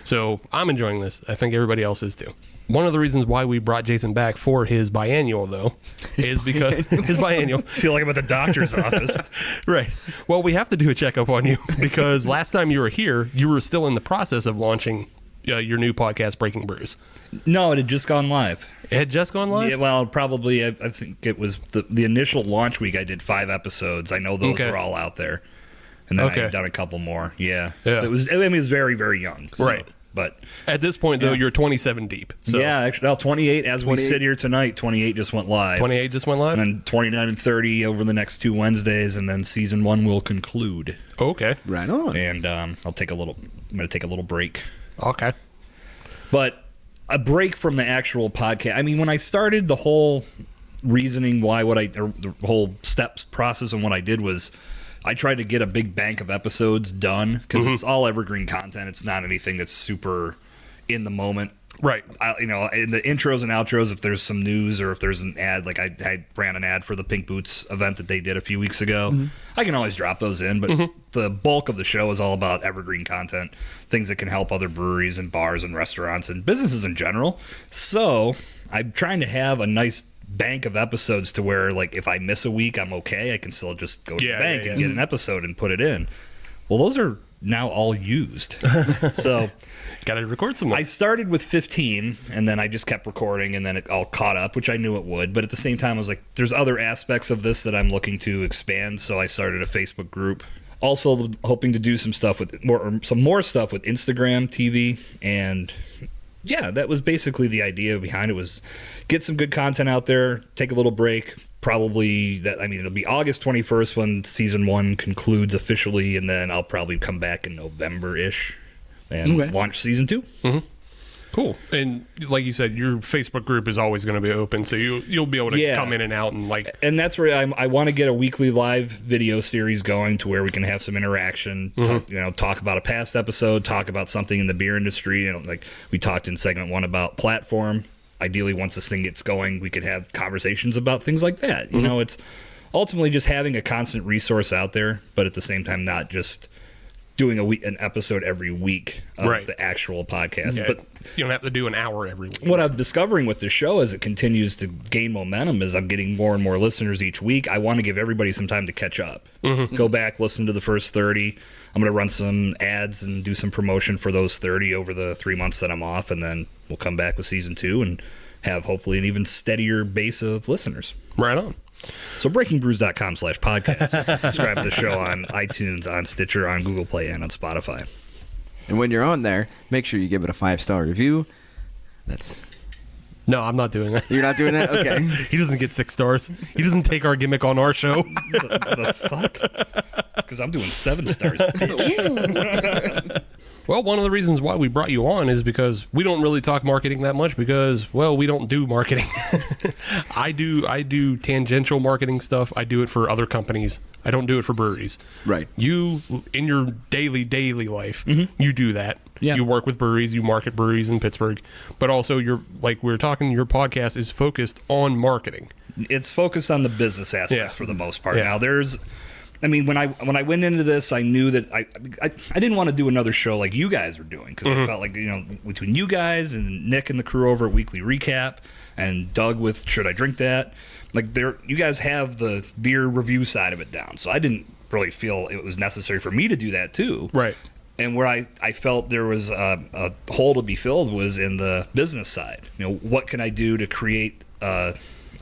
C: So I'm enjoying this. I think everybody else is too. One of the reasons why we brought Jason back for his biannual, though, is because his biannual.
E: I feel like I'm at the doctor's office.
C: Right. Well, we have to do a checkup on you because last time you were here, you were still in the process of launching your new podcast, Breaking Brews.
E: No, it had just gone live.
C: It had just gone live?
E: Yeah, well, probably, I think it was the initial launch week. I did 5 episodes. I know those were all out there. And then I had done a couple more. Yeah. So it was very, very young. So,
C: right.
E: But
C: at this point, though, you're 27 deep. So.
E: Yeah, actually, 28 as 28. We sit here tonight. 28 just went live.
C: 28 just went live?
E: And then 29 and 30 over the next 2 Wednesdays, and then season 1 will conclude.
C: Okay.
D: Right on.
E: And I'm going to take a little break.
C: Okay.
E: But a break from the actual podcast. I mean, when I started, the whole reasoning the whole steps process and what I did was I tried to get a big bank of episodes done because it's all evergreen content. It's not anything that's super in the moment.
C: Right.
E: In the intros and outros, if there's some news or if there's an ad, like I ran an ad for the Pink Boots event that they did a few weeks ago, I can always drop those in. But the bulk of the show is all about evergreen content, things that can help other breweries and bars and restaurants and businesses in general. So I'm trying to have a nice bank of episodes to where, like, if I miss a week, I'm okay. I can still just go to the bank and get an episode and put it in. Well, those are now all used. So
C: gotta record some more.
E: I started with 15 and then I just kept recording and then it all caught up, which I knew it would, but at the same time I was like, there's other aspects of this that I'm looking to expand, so I started a Facebook group. Also hoping to do some stuff with some more stuff with Instagram TV, and yeah, that was basically the idea behind it, was get some good content out there, take a little break. Probably it'll be August 21st when season 1 concludes officially, and then I'll probably come back in November-ish and launch season 2.
C: Mm-hmm. Cool. And like you said, your Facebook group is always going to be open, so you'll be able to come in and out and
E: And that's where I want to get a weekly live video series going to where we can have some interaction. Talk about a past episode, talk about something in the beer industry. Like we talked in segment 1 about platform. Ideally, once this thing gets going, we could have conversations about things like that. You know, it's ultimately just having a constant resource out there, but at the same time, not just doing an episode every week of the actual podcast.
C: Yeah,
E: but
C: you don't have to do an hour every week.
E: What I'm discovering with the show as it continues to gain momentum is I'm getting more and more listeners each week. I want to give everybody some time to catch up. Go back, listen to the first 30. I'm going to run some ads and do some promotion for those 30 over the 3 months that I'm off, and then we'll come back with season 2 and have hopefully an even steadier base of listeners.
C: Right on.
E: So breakingbrews.com/podcast. Subscribe to the show on iTunes, on Stitcher, on Google Play, and on Spotify.
D: And when you're on there, make sure you give it a 5-star review.
C: No, I'm not doing that.
D: You're not doing that? Okay.
C: He doesn't get 6 stars. He doesn't take our gimmick on our show.
E: The fuck? Because I'm doing 7 stars.
C: Well, one of the reasons why we brought you on is because we don't really talk marketing that much because, well, we don't do marketing. I do tangential marketing stuff. I do it for other companies. I don't do it for breweries.
D: Right.
C: You, in your daily life, you do that.
E: Yeah.
C: You work with breweries. You market breweries in Pittsburgh. But also, like we were talking, your podcast is focused on marketing.
E: It's focused on the business aspects for the most part.
C: Yeah.
E: Now, when I went into this, I knew that I didn't want to do another show like you guys are doing because I felt like, between you guys and Nick and the crew over at Weekly Recap and Doug with Should I Drink That, you guys have the beer review side of it down. So I didn't really feel it was necessary for me to do that too.
C: Right.
E: And where I felt there was a hole to be filled was in the business side. What can I do to create a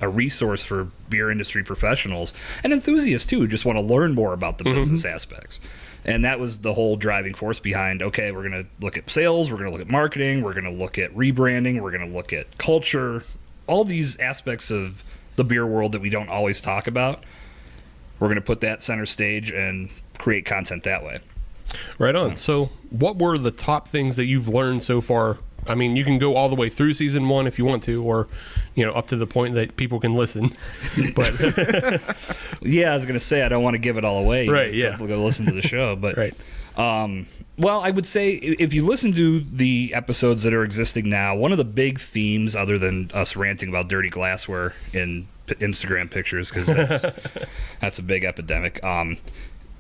E: resource for beer industry professionals and enthusiasts too, who just want to learn more about the business aspects. And that was the whole driving force behind, okay, we're going to look at sales, we're going to look at marketing, we're going to look at rebranding, we're going to look at culture, all these aspects of the beer world that we don't always talk about. We're going to put that center stage and create content that way.
C: Right on. So what were the top things that you've learned so far? I mean, you can go all the way through season 1 if you want to, or, up to the point that people can listen. But
E: yeah, I was going to say, I don't want to give it all away.
C: Right, yeah.
E: People go listen to the show. But,
C: right.
E: Well, I would say if you listen to the episodes that are existing now, one of the big themes, other than us ranting about dirty glassware in Instagram pictures, because that's a big epidemic.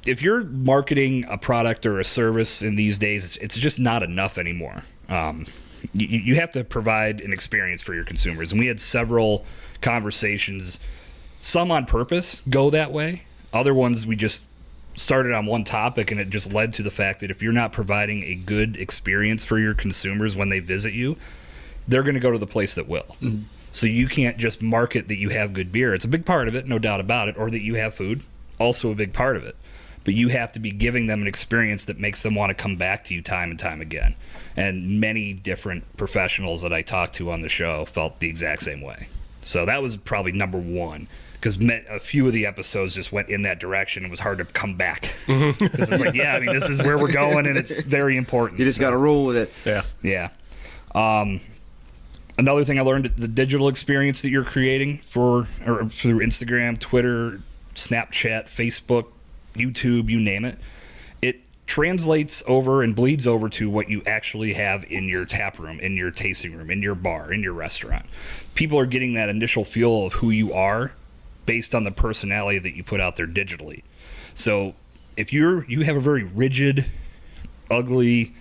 E: If you're marketing a product or a service in these days, it's just not enough anymore. You have to provide an experience for your consumers. And we had several conversations, some on purpose go that way. Other ones we just started on one topic and it just led to the fact that if you're not providing a good experience for your consumers when they visit you, they're going to go to the place that will. So you can't just market that you have good beer. It's a big part of it, no doubt about it, or that you have food, also a big part of it. But you have to be giving them an experience that makes them want to come back to you time and time again. And many different professionals that I talked to on the show felt the exact same way. So that was probably number 1, because a few of the episodes just went in that direction. It was hard to come back. Because it's like, this is where we're going, and it's very important.
D: You just got to roll with it.
E: Yeah. Another thing I learned, the digital experience that you're creating through Instagram, Twitter, Snapchat, Facebook, YouTube, you name it, it translates over and bleeds over to what you actually have in your tap room, in your tasting room, in your bar, in your restaurant. People are getting that initial feel of who you are based on the personality that you put out there digitally. So if you have a very rigid, ugly,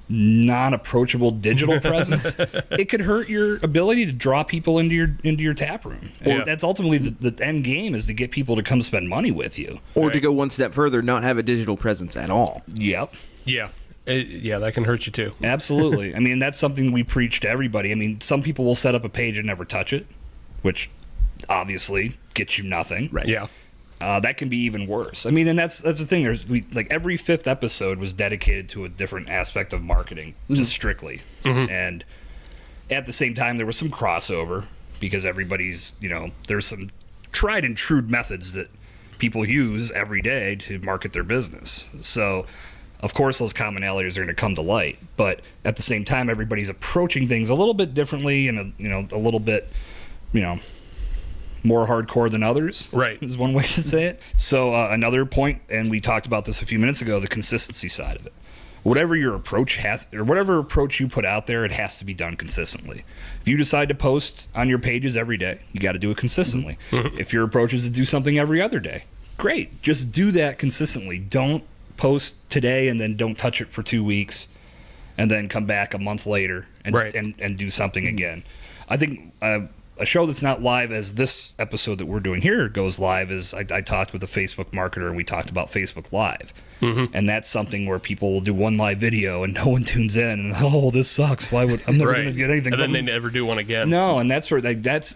E: non-approachable digital presence, it could hurt your ability to draw people into your tap room. Or that's ultimately the end game, is to get people to come spend money with you.
D: Or to go one step further, not have a digital presence at all.
E: Yep.
C: Yeah. That can hurt you too.
E: Absolutely. I mean, that's something we preach to everybody. I mean, some people will set up a page and never touch it, which obviously gets you nothing.
D: Right.
C: Yeah.
E: That can be even worse. I mean, and that's the thing. Every 5th episode was dedicated to a different aspect of marketing, just strictly. And at the same time, there was some crossover because everybody's, there's some tried and true methods that people use every day to market their business. So of course those commonalities are going to come to light. But at the same time, everybody's approaching things a little bit differently and a little bit, more hardcore than others.
C: Right.
E: Is one way to say it. So another point, and we talked about this a few minutes ago, the consistency side of it. Whatever your approach whatever approach you put out there, it has to be done consistently. If you decide to post on your pages every day, you got to do it consistently. Mm-hmm. If your approach is to do something every other day, great. Just do that consistently. Don't post today and then don't touch it for 2 weeks and then come back a month later and do something again. I think a show that's not live as this episode that we're doing here goes live is I talked with a Facebook marketer and we talked about Facebook Live. Mm-hmm. And that's something where people will do one live video and no one tunes in and, this sucks. Why would I'm never going to get anything?
C: And then they never do one again.
E: No, and that's where that's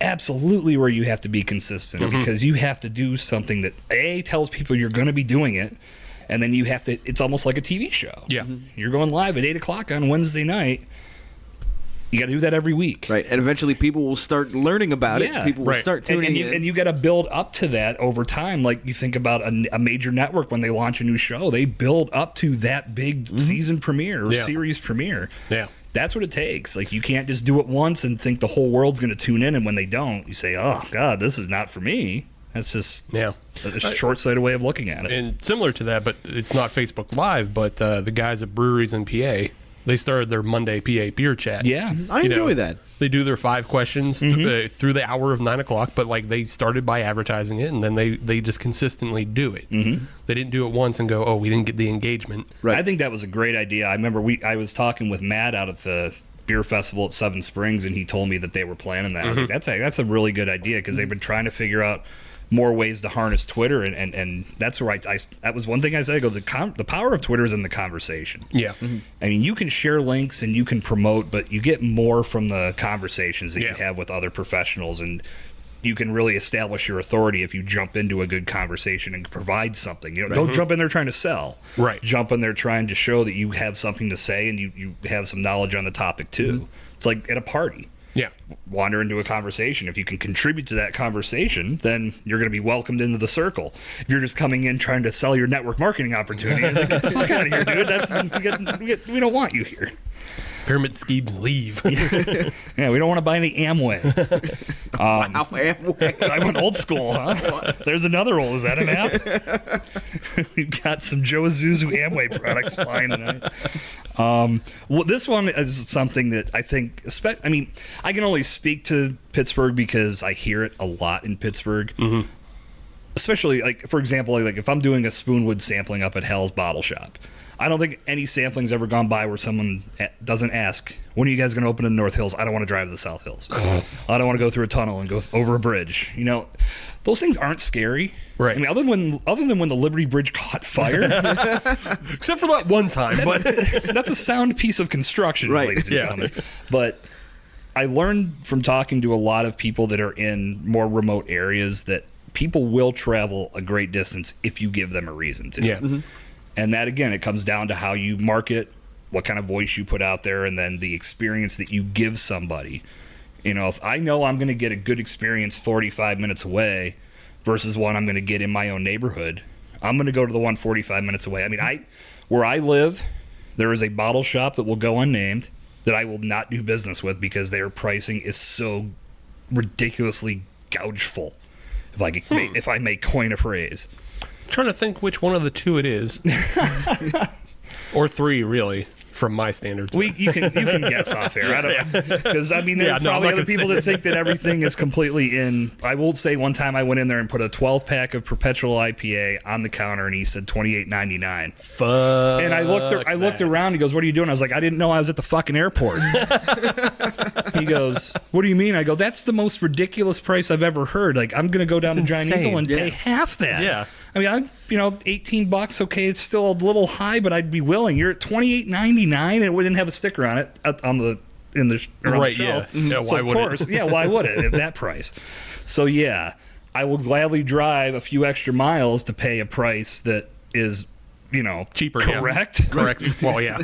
E: absolutely where you have to be consistent because you have to do something that tells people you're going to be doing it. And then you have to, it's almost like a TV show.
C: Yeah.
E: You're going live at 8 o'clock on Wednesday night. You got to do that every week.
D: Right. And eventually people will start learning about it. People will start tuning in.
E: And you got to build up to that over time. Like you think about a major network when they launch a new show, they build up to that big season premiere or series premiere.
C: Yeah.
E: That's what it takes. Like you can't just do it once and think the whole world's going to tune in. And when they don't, you say, oh, God, this is not for me. That's just a short-sighted way of looking at it.
C: And similar to that, but it's not Facebook Live, but the guys at Breweries in PA, they started their Monday PA beer chat.
E: Yeah.
D: I enjoy that.
C: They do their 5 questions through the hour of 9 o'clock, but like they started by advertising it, and then they just consistently do it. Mm-hmm. They didn't do it once and go, we didn't get the engagement.
E: Right. I think that was a great idea. I remember I was talking with Matt out at the beer festival at Seven Springs, and he told me that they were planning that. I was like, that's a really good idea because they've been trying to figure out more ways to harness Twitter, and that's where I that was one thing I said. I go, the power of Twitter is in the conversation.
C: Yeah.
E: Mm-hmm. I mean, you can share links and you can promote, but you get more from the conversations that you have with other professionals, and you can really establish your authority if you jump into a good conversation and provide something. Don't jump in there trying to sell.
C: Right.
E: Jump in there trying to show that you have something to say and you have some knowledge on the topic too. Mm-hmm. It's like at a party.
C: Yeah.
E: Wander into a conversation. If you can contribute to that conversation, then you're going to be welcomed into the circle. If you're just coming in trying to sell your network marketing opportunity, like, get the fuck out of here, dude. We don't want you here.
C: Pyramid schemes leave.
E: Yeah, we don't want to buy any Amway.
D: Wow, Amway.
E: I went old school, huh? What? There's another roll. Is that an app? We've got some Joe Isuzu Amway products flying tonight. Well, this one is something that I think, I can only speak to Pittsburgh because I hear it a lot in Pittsburgh. Mm-hmm. Especially, like, for example, like if I'm doing a Spoonwood sampling up at Hell's Bottle Shop, I don't think any sampling's ever gone by where someone doesn't ask, when are you guys going to open in the North Hills? I don't want to drive to the South Hills. I don't want to go through a tunnel and go over a bridge. Those things aren't scary.
C: Right.
E: I mean, other than when the Liberty Bridge caught fire.
C: Except for that one time.
E: That's a sound piece of construction, ladies and gentlemen. But I learned from talking to a lot of people that are in more remote areas that people will travel a great distance if you give them a reason to.
C: Yeah. Mm-hmm.
E: And that, again, it comes down to how you market, what kind of voice you put out there, and then the experience that you give somebody. If I know I'm going to get a good experience 45 minutes away versus one I'm going to get in my own neighborhood, I'm going to go to the one 45 minutes away. I mean, where I live, there is a bottle shop that will go unnamed that I will not do business with because their pricing is so ridiculously gougeful, if I may coin a phrase.
C: Trying to think which one of the two it is, or three, really, from my standards.
E: You can guess off air. I don't because there are probably other people that think that everything is completely in. I will say one time I went in there and put a 12-pack of Perpetual IPA on the counter, and he said $28.99.
C: Fuck.
E: And I looked around. He goes, "What are you doing?" I was like, "I didn't know I was at the fucking airport." He goes, "What do you mean?" I go, "That's the most ridiculous price I've ever heard. Like, I'm going to go down to Giant Eagle and pay half that."
C: Yeah.
E: I mean, I'm $18. Okay, it's still a little high, but I'd be willing. You're at $28.99, and we didn't have a sticker on it on the shelf.
C: Yeah.
E: So
C: why would it?
E: Why would it at that price? So yeah, I will gladly drive a few extra miles to pay a price that is,
C: cheaper.
E: Correct.
C: Yeah. Correct. Well, yeah.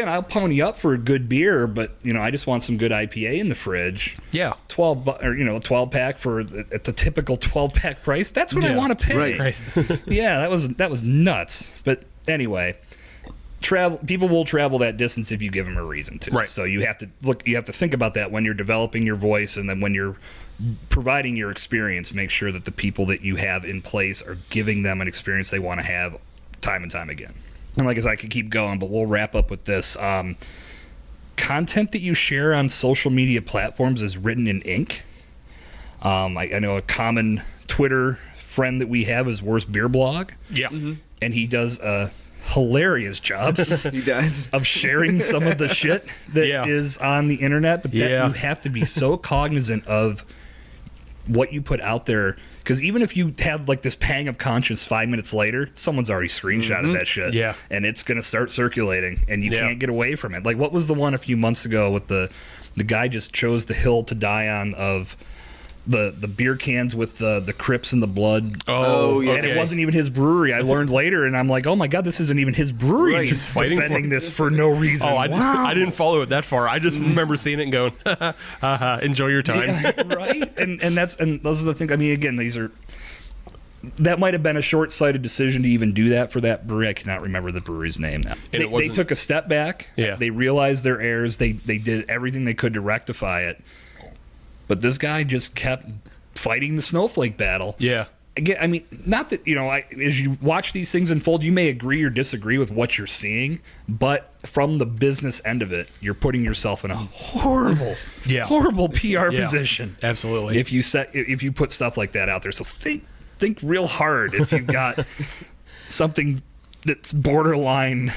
E: I'll pony up for a good beer, but I just want some good IPA in the fridge.
C: Yeah.
E: 12-pack for at the typical 12-pack price. That's what I want to pay.
C: Right.
E: Yeah, that was nuts. But anyway, people will travel that distance if you give them a reason to.
C: Right.
E: So you have to think about that when you're developing your voice, and then when you're providing your experience, make sure that the people that you have in place are giving them an experience they want to have time and time again. And like I said, I could keep going, but we'll wrap up with this. Content that you share on social media platforms is written in ink. I know a common Twitter friend that we have is Worst Beer Blog.
C: Yeah.
E: And he does a hilarious job
D: He does.
E: of sharing some of the shit that is on the internet, but that you have to be so cognizant of what you put out there, because even if you have like this pang of conscience 5 minutes later, someone's already screenshotted that shit, and it's going to start circulating, and you can't get away from it. Like, what was the one a few months ago with the guy just chose the hill to die on of the beer cans with the Crips and the blood. And it wasn't even his brewery. I learned later, and I'm like, oh my god, this isn't even his brewery.
D: Right.
E: Just
C: Fighting
E: defending
C: for
E: this for no reason.
C: I didn't follow it that far. I just remember seeing it and going, enjoy your time.
E: Yeah, right? And those are the things. I mean, again, that might have been a short-sighted decision to even do that for that brewery. I cannot remember the brewery's name now. They took a step back.
C: Yeah.
E: They realized their errors. They did everything they could to rectify it. But this guy just kept fighting the snowflake battle.
C: Yeah.
E: Again, I mean, not that, as you watch these things unfold, you may agree or disagree with what you're seeing, but from the business end of it, you're putting yourself in a horrible PR position.
C: Absolutely.
E: If you put stuff like that out there. So think real hard if you've got something that's borderline.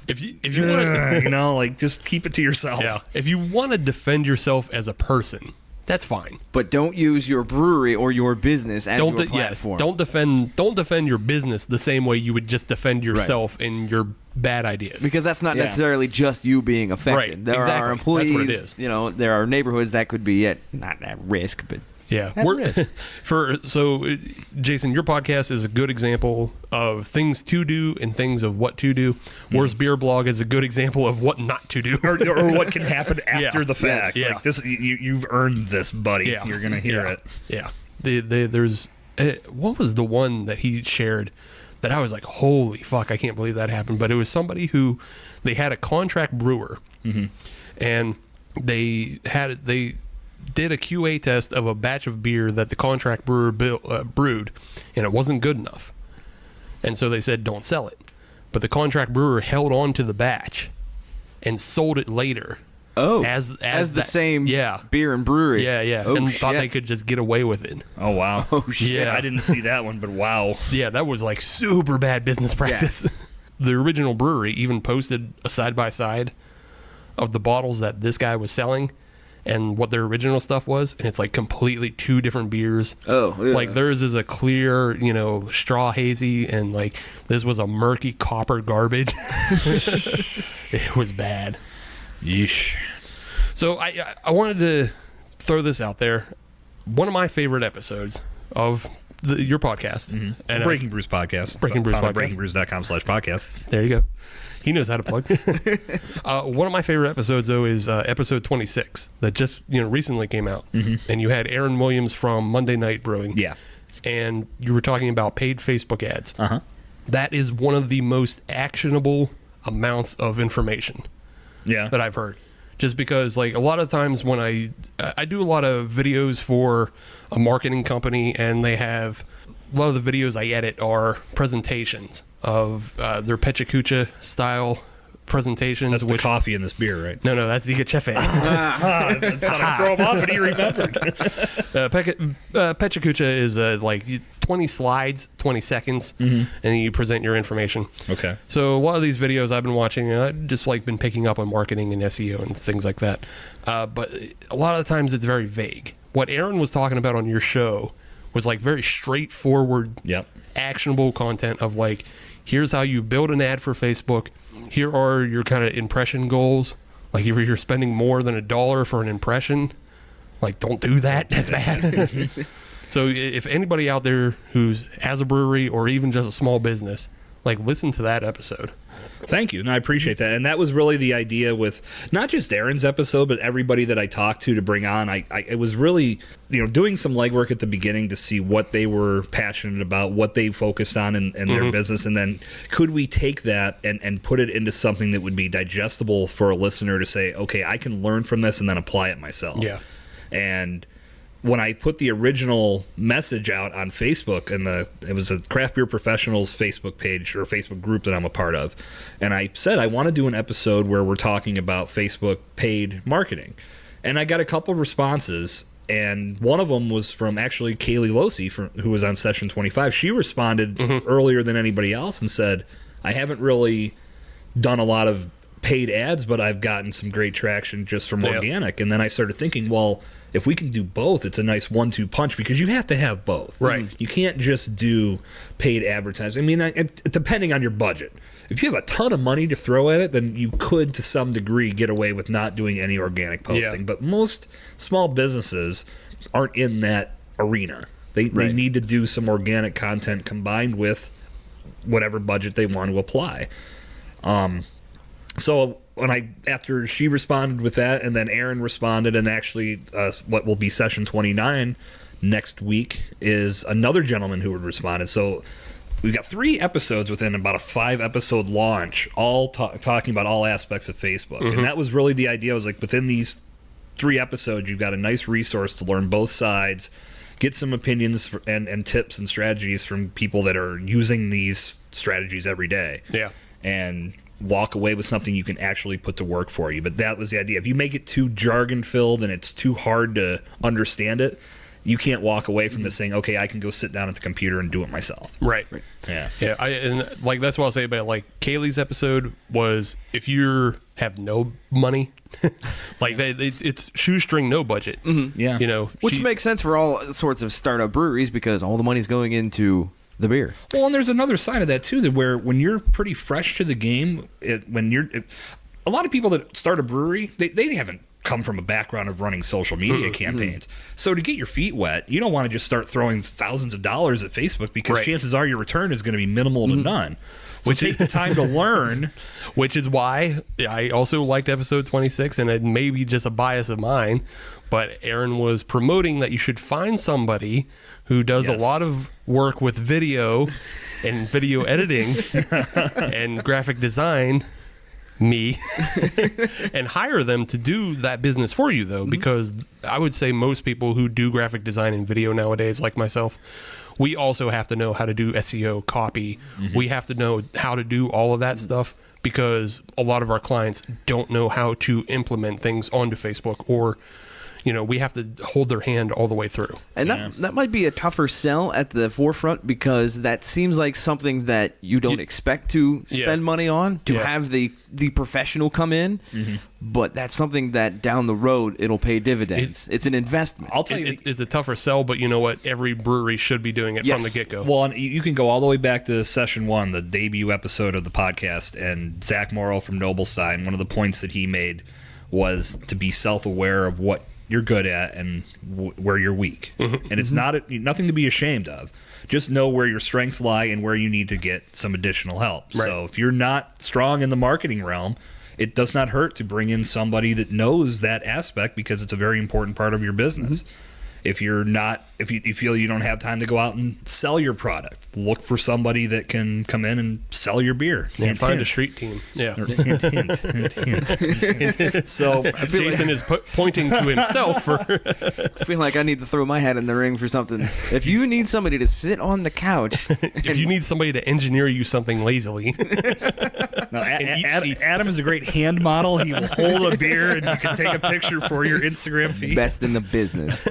C: If you want
E: to, just keep it to yourself.
C: Yeah. If you want to defend yourself as a person, that's fine.
D: But don't use your brewery or your business as your platform.
C: Don't defend your business the same way you would just defend yourself in your bad ideas.
D: Because that's not necessarily just you being affected.
C: Right.
D: There
C: Exactly.
D: are employees.
C: That's what it is.
D: There are neighborhoods that could be not at risk, but
C: yeah.
D: at risk.
C: Jason, your podcast is a good example of things to do and things of what to do. Worst Beer Blog is a good example of what not to do.
E: or what can happen after the fact.
C: Yes.
E: Like this, you've earned this, buddy.
C: Yeah.
E: You're going to hear it.
C: Yeah. There's what was the one that he shared that I was like, holy fuck, I can't believe that happened. But it was somebody who, they had a contract brewer, and they did a QA test of a batch of beer that the contract brewer brewed, and it wasn't good enough. And so they said, don't sell it. But the contract brewer held on to the batch and sold it later.
D: Oh,
C: as
D: the same beer and brewery.
C: Yeah.
D: Oh,
C: and thought they could just get away with it.
E: Oh, wow.
D: Oh, shit.
C: Yeah.
E: I didn't see that one, but wow.
C: Yeah, that was like super bad business practice. Yeah. The original brewery even posted a side-by-side of the bottles that this guy was selling and what their original stuff was, and it's like completely two different beers.
D: Oh, yeah.
C: Like theirs is a clear, straw hazy, and like this was a murky copper garbage. It was bad.
E: Yeesh.
C: So I wanted to throw this out there. One of my favorite episodes of your podcast, and
E: Breaking Brews podcast.
C: Breaking Brews podcast.
E: BreakingBrews.com/podcast.
C: There you go. He knows how to plug. One of my favorite episodes, though, is episode 26 that just recently came out. And you had Aaron Williams from Monday Night Brewing.
E: Yeah.
C: And you were talking about paid Facebook ads.
E: Uh-huh.
C: That is one of the most actionable amounts of information that I've heard. Just because, like, a lot of times when I do a lot of videos for a marketing company, and they have a lot of the videos I edit are presentations of their Pechacucha style presentations.
E: That's the coffee in this beer, right?
C: No, that's the Cefe.
E: I thought I'd throw him off, but he remembered.
C: Pechacucha is like 20 slides, 20 seconds, and you present your information.
E: Okay.
C: So a lot of these videos I've been watching, I've just like been picking up on marketing and SEO and things like that. But a lot of the times it's very vague. What Aaron was talking about on your show was like very straightforward, actionable content of like, here's how you build an ad for Facebook. Here are your kind of impression goals. Like if you're spending more than $1 for an impression, like don't do that. That's bad. So if anybody out there who's has a brewery or even just a small business, like listen to that episode.
E: Thank you. No, I appreciate that. And that was really the idea with not just Aaron's episode, but everybody that I talked to bring on. It was really, doing some legwork at the beginning to see what they were passionate about, what they focused on in their business, and then could we take that and put it into something that would be digestible for a listener to say, okay, I can learn from this and then apply it myself.
C: Yeah.
E: And when I put the original message out on Facebook, and it was a Craft Beer Professionals Facebook page or Facebook group that I'm a part of, and I said I want to do an episode where we're talking about Facebook paid marketing, and I got a couple responses, and one of them was from actually Kaylee Losey, who was on Session 25. She responded earlier than anybody else and said, I haven't really done a lot of paid ads, but I've gotten some great traction just from organic. And then I started thinking, well, if we can do both, it's a nice 1-2 punch, because you have to have both.
C: Right.
E: You can't just do paid advertising. I mean, depending on your budget. If you have a ton of money to throw at it, then you could, to some degree, get away with not doing any organic posting.
C: Yeah.
E: But most small businesses aren't in that arena. They need to do some organic content combined with whatever budget they want to apply. So after she responded with that, and then Aaron responded, and actually what will be Session 29 next week is another gentleman who had responded. So we've got 3 episodes within about a 5-episode launch, all talking about all aspects of Facebook. And that was really the idea. Was like, within these 3 episodes, you've got a nice resource to learn both sides, get some opinions and tips and strategies from people that are using these strategies every day.
C: Yeah.
E: And walk away with something you can actually put to work for you. But that was the idea. If you make it too jargon-filled and it's too hard to understand it, you can't walk away from this saying, okay, I can go sit down at the computer and do it myself.
C: Right.
E: Yeah.
C: Yeah. And that's what I'll say about Kaylee's episode was, if you have no money, it's shoestring, no budget.
E: Yeah.
D: Which makes sense for all sorts of startup breweries, because all the money's going into the beer.
E: Well, and there's another side of that too, that where when you're pretty fresh to the game, a lot of people that start a brewery, they haven't come from a background of running social media campaigns. So to get your feet wet, you don't want to just start throwing thousands of dollars at Facebook, because chances are your return is going to be minimal to none. So take the time to learn.
C: Which is why I also liked episode 26, and it may be just a bias of mine, but Aaron was promoting that you should find somebody who does a lot of work with video and video editing and graphic design, me, and hire them to do that business for you, though, because I would say most people who do graphic design and video nowadays, like myself, we also have to know how to do SEO, copy. We have to know how to do all of that stuff, because a lot of our clients don't know how to implement things onto Facebook, or we have to hold their hand all the way through.
D: And that might be a tougher sell at the forefront, because that seems like something that you don't expect to spend money on, to have the professional come in. But that's something that down the road, it'll pay dividends. It's an investment.
C: I'll tell you, it's a tougher sell, but you know what? Every brewery should be doing it from the get-go.
E: Well, and you can go all the way back to Session 1, the debut episode of the podcast, and Zach Morrow from Noblestein, one of the points that he made was to be self-aware of what you're good at and where you're weak. And it's nothing to be ashamed of. Just know where your strengths lie and where you need to get some additional help. Right. So if you're not strong in the marketing realm, it does not hurt to bring in somebody that knows that aspect, because it's a very important part of your business. If you feel you don't have time to go out and sell your product, look for somebody that can come in and sell your beer.
C: And find a street team. Yeah.
E: So
C: Jason is pointing to himself for.
D: I feel like I need to throw my hat in the ring for something. If you need somebody to sit on the couch,
C: if you need somebody to engineer you something lazily.
E: No, Adam is a great hand model. He will hold a beer and you can take a picture for your Instagram feed.
D: Best in the business.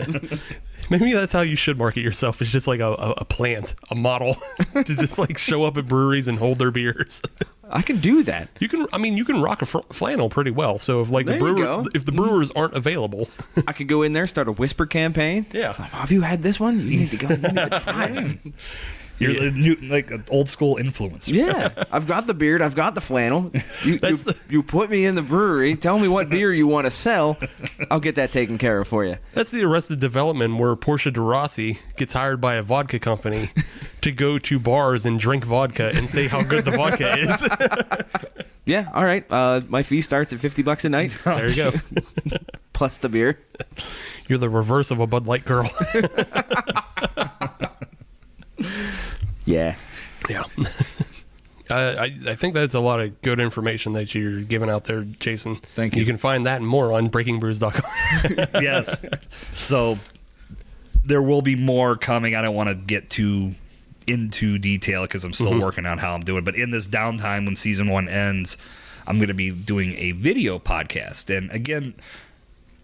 C: Maybe that's how you should market yourself. It's just like a plant, a model to just show up at breweries and hold their beers.
D: I can do that.
C: You can rock a flannel pretty well. So if the brewers aren't available,
D: I could go in there, start a whisper campaign.
C: Yeah.
D: Have you had this one? You need to go. You need to try it.
E: You're like an old school influencer.
D: Yeah, I've got the beard. I've got the flannel. You put me in the brewery. Tell me what beer you want to sell. I'll get that taken care of for you.
C: That's the Arrested Development where Portia de Rossi gets hired by a vodka company to go to bars and drink vodka and say how good the vodka is.
D: Yeah, all right. My fee starts at $50 a night.
C: There you go.
D: Plus the beer.
C: You're the reverse of a Bud Light girl.
D: Yeah.
C: Yeah. I think that's a lot of good information that you're giving out there, Jason.
E: Thank you.
C: You can find that and more on breakingbrews.com.
E: Yes. So there will be more coming. I don't want to get too into detail because I'm still working on how I'm doing. But in this downtime when season 1 ends, I'm going to be doing a video podcast. And again,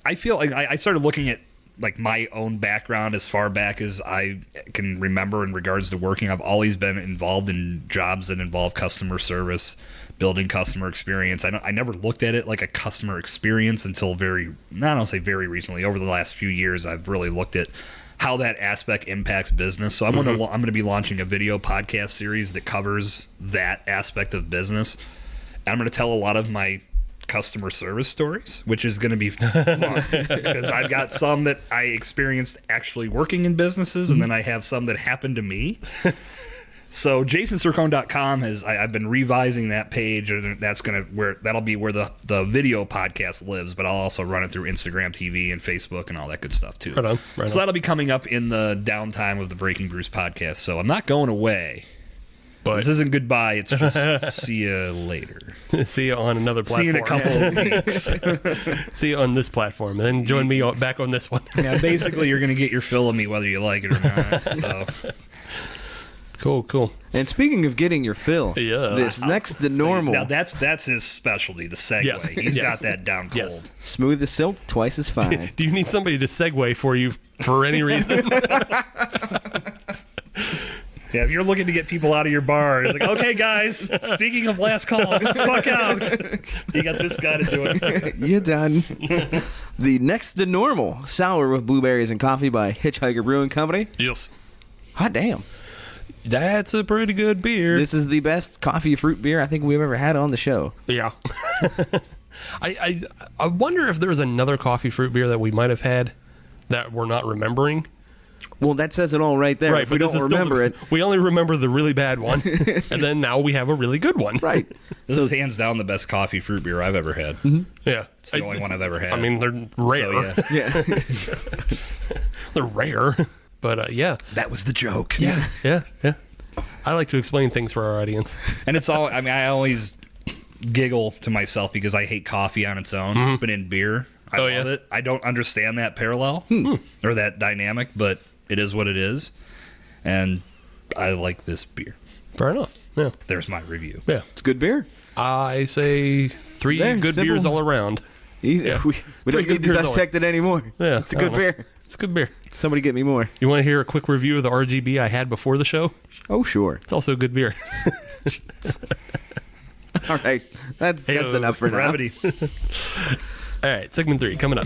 E: I feel like I started looking at like my own background as far back as I can remember in regards to working. I've always been involved in jobs that involve customer service, building customer experience. I never looked at it like a customer experience until I don't say very recently. Over the last few years, I've really looked at how that aspect impacts business. So I'm going to be launching a video podcast series that covers that aspect of business. And I'm going to tell a lot of my customer service stories, which is going to be fun because I've got some that I experienced actually working in businesses, and then I have some that happened to me. So jasoncercone.com I've been revising that page, and that'll be where the video podcast lives, but I'll also run it through Instagram TV and Facebook and all that good stuff too.
C: Right on.
E: So that'll be coming up in the downtime of the Breaking Brews podcast. So I'm not going away. But this isn't goodbye. It's just see you later.
C: See you on another platform.
E: See you in a couple of weeks.
C: See you on this platform, and then join me back on this one.
E: Yeah, basically, you're going to get your fill of me whether you like it or not. So.
C: Cool.
D: And speaking of getting your fill, this next to normal.
E: Now that's his specialty, the segue.
C: Yes.
E: He's got that down cold.
C: Yes.
D: Smooth as silk, twice as fine.
C: Do you need somebody to segue for you for any reason?
E: Yeah, if you're looking to get people out of your bar, it's like, okay, guys, speaking of last call, fuck out. You got this guy to do it.
D: You're done. The next to normal sour with blueberries and coffee by Hitchhiker Brewing Company.
C: Yes.
D: Hot damn.
C: That's a pretty good beer.
D: This is the best coffee fruit beer I think we've ever had on the show.
C: Yeah. I wonder if there's another coffee fruit beer that we might have had that we're not remembering.
D: Well, that says it all right there.
C: Right,
D: if we
C: but
D: don't remember it.
C: We only remember the really bad one, and then now we have a really good one.
D: Right.
E: This is hands down the best coffee fruit beer I've ever had.
C: Mm-hmm. Yeah.
E: It's the only one I've ever had.
C: I mean, they're rare.
E: So,
D: Yeah.
C: They're rare, but yeah.
E: That was the joke.
C: Yeah. I like to explain things for our audience.
E: And it's all, I mean, I always giggle to myself because I hate coffee on its own, but in beer, I love it. I don't understand that parallel or that dynamic, but it is what it is. And I like this beer.
C: Fair enough. Yeah.
E: There's my review.
C: Yeah.
D: It's good beer.
C: I say 3
D: Very
C: good
D: simple.
C: beers all around.
D: Easy.
C: Yeah.
D: We
C: Three
D: don't
C: good
D: need to
C: beers all
D: dissect it anymore.
C: Yeah.
D: It's a good beer.
C: It's a good beer.
D: Somebody get me more.
C: You want to hear a quick review of the RGB I had before the show?
D: Oh, sure.
C: It's also a good beer.
D: All right. That's enough for now.
E: Gravity.
C: All right, segment 3 coming up.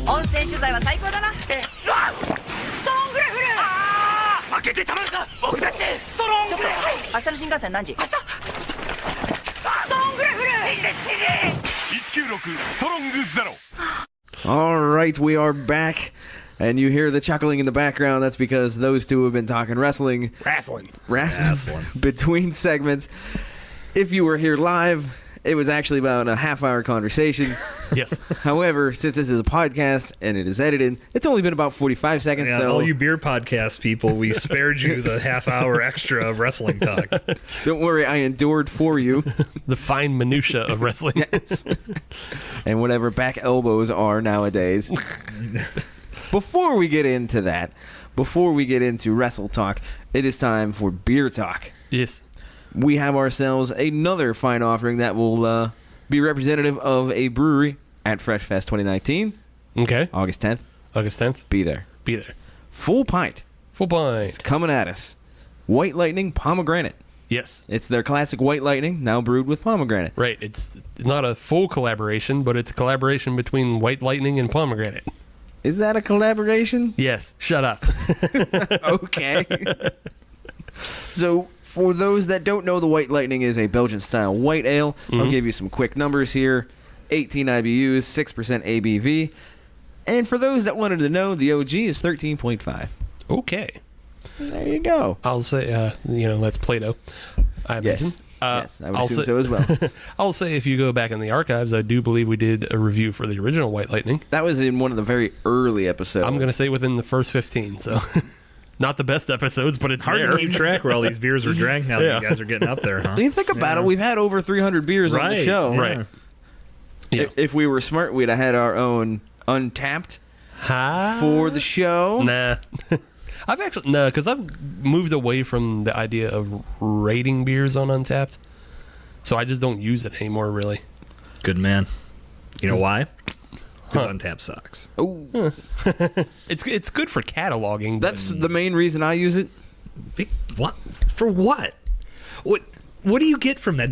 F: 温泉取材は最高だな。ストーングレフル。負けてたまるか。僕だってストロングレフル。明日の新幹線何時？明日。ストーングレフル。2時。196ストロングゼロ。
D: All right, we are back. And you hear the chuckling in the background. That's because those two have been talking wrestling. Wrestling. Between segments. If you were here live, it was actually about a half-hour conversation.
C: Yes.
D: However, since this is a podcast and it is edited, it's only been about 45 seconds.
E: Yeah,
D: so
E: all you beer podcast people, we spared you the half-hour extra of wrestling talk.
D: Don't worry, I endured for you.
C: The fine minutia of wrestling.
D: Yes. And whatever back elbows are nowadays. Before we get into that, before we get into wrestle talk, it is time for beer talk.
C: Yes.
D: We have ourselves another fine offering that will be representative of a brewery at Freshfest 2019.
C: Okay.
D: August 10th.
C: August 10th.
D: Be there.
C: Be there.
D: Full Pint.
C: Full Pint.
D: Coming at us. White Lightning Pomegranate.
C: Yes.
D: It's their classic White Lightning, now brewed with pomegranate.
C: Right. It's not a full collaboration, but it's a collaboration between White Lightning and Pomegranate.
D: Is that a collaboration?
C: Yes. Shut up.
D: Okay. So, for those that don't know, the White Lightning is a Belgian-style white ale. I'll give you some quick numbers here. 18 IBUs, 6% ABV. And for those that wanted to know, the OG is 13.5.
C: Okay.
D: There you go.
C: I'll say, that's Plato, I imagine.
D: Yes, I would assume so as well.
C: I'll say if you go back in the archives, I do believe we did a review for the original White Lightning.
D: That was in one of the very early episodes.
C: I'm going to say within the first 15, so not the best episodes, but it's
E: hard
C: there.
E: to keep track where all these beers were drank now that you guys are getting up there, huh?
D: You think about it, we've had over 300 beers on the show.
C: Right. Yeah.
D: If we were smart, we'd have had our own Untapped for the show.
C: Nah. Because I've moved away from the idea of rating beers on Untapped, so I just don't use it anymore, really.
E: Good man. You know why? Because Untapped sucks.
D: Oh,
C: It's good for cataloging.
D: that's the main reason I use it.
E: What? For what? What do you get from that?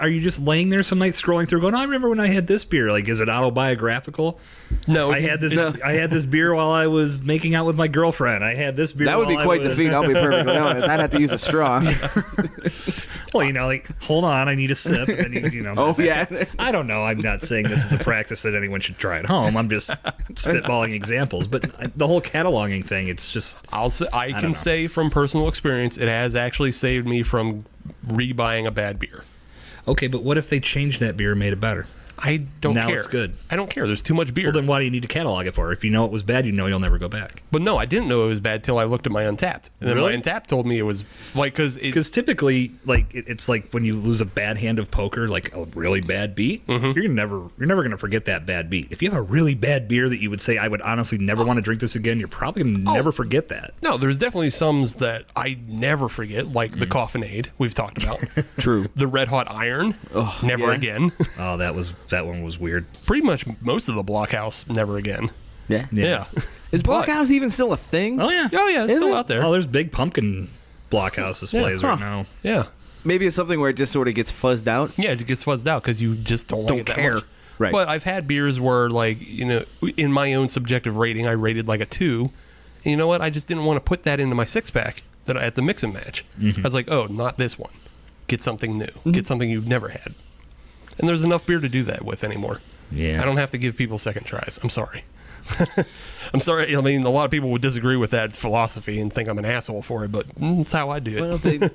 E: Are you just laying there some night scrolling through going, I remember when I had this beer. Like, is it autobiographical?
C: No.
E: I had this beer while I was making out with my girlfriend. I had this beer
D: That would be quite the feat, I'll be perfectly honest. I'd have to use a straw.
E: Well, hold on, I need a sip. And
D: Oh, yeah.
E: I don't know. I'm not saying this is a practice that anyone should try at home. I'm just spitballing examples. But the whole cataloging thing, it's just...
C: I can say from personal experience, it has actually saved me from rebuying a bad beer.
E: Okay, but what if they changed that beer and made it better?
C: I don't care.
E: Now it's good.
C: I don't care. There's too much beer.
E: Well, then why do you need to catalog it for? If you know it was bad, you know you'll never go back.
C: But no, I didn't know it was bad till I looked at my Untapped. And then
E: Really?
C: my Untapped told me it was like,
E: because typically, it's like when you lose a bad hand of poker, like a really bad beat, you're never going to forget that bad beat. If you have a really bad beer that you would say, I would honestly never want to drink this again, you're probably going to never forget that.
C: No, there's definitely some that I never forget, like the Coffinade we've talked about.
D: True.
C: The Red Hot Iron, never
D: yeah.
C: again.
E: Oh, that one was weird.
C: Pretty much most of the Blockhouse, never again.
D: Yeah.
C: Yeah.
D: Is Blockhouse even still a thing?
E: Oh yeah.
C: Oh yeah, it's
D: Is
C: still
D: it?
C: out there.
E: Oh, there's big pumpkin Blockhouse displays right now.
C: Yeah.
D: Maybe it's something where it just sort of gets fuzzed out.
C: Yeah, it gets fuzzed out because you just don't like it that
D: care.
C: much.
D: Right.
C: But I've had beers where, in my own subjective rating, I rated like a 2. And you know what? I just didn't want to put that into my 6-pack at the mix and match. I was like, oh, not this one. Get something new. Get something you've never had. And there's enough beer to do that with anymore.
E: Yeah.
C: I don't have to give people second tries. I'm sorry. I'm sorry. I mean, a lot of people would disagree with that philosophy and think I'm an asshole for it, but it's how I do it.
D: Well,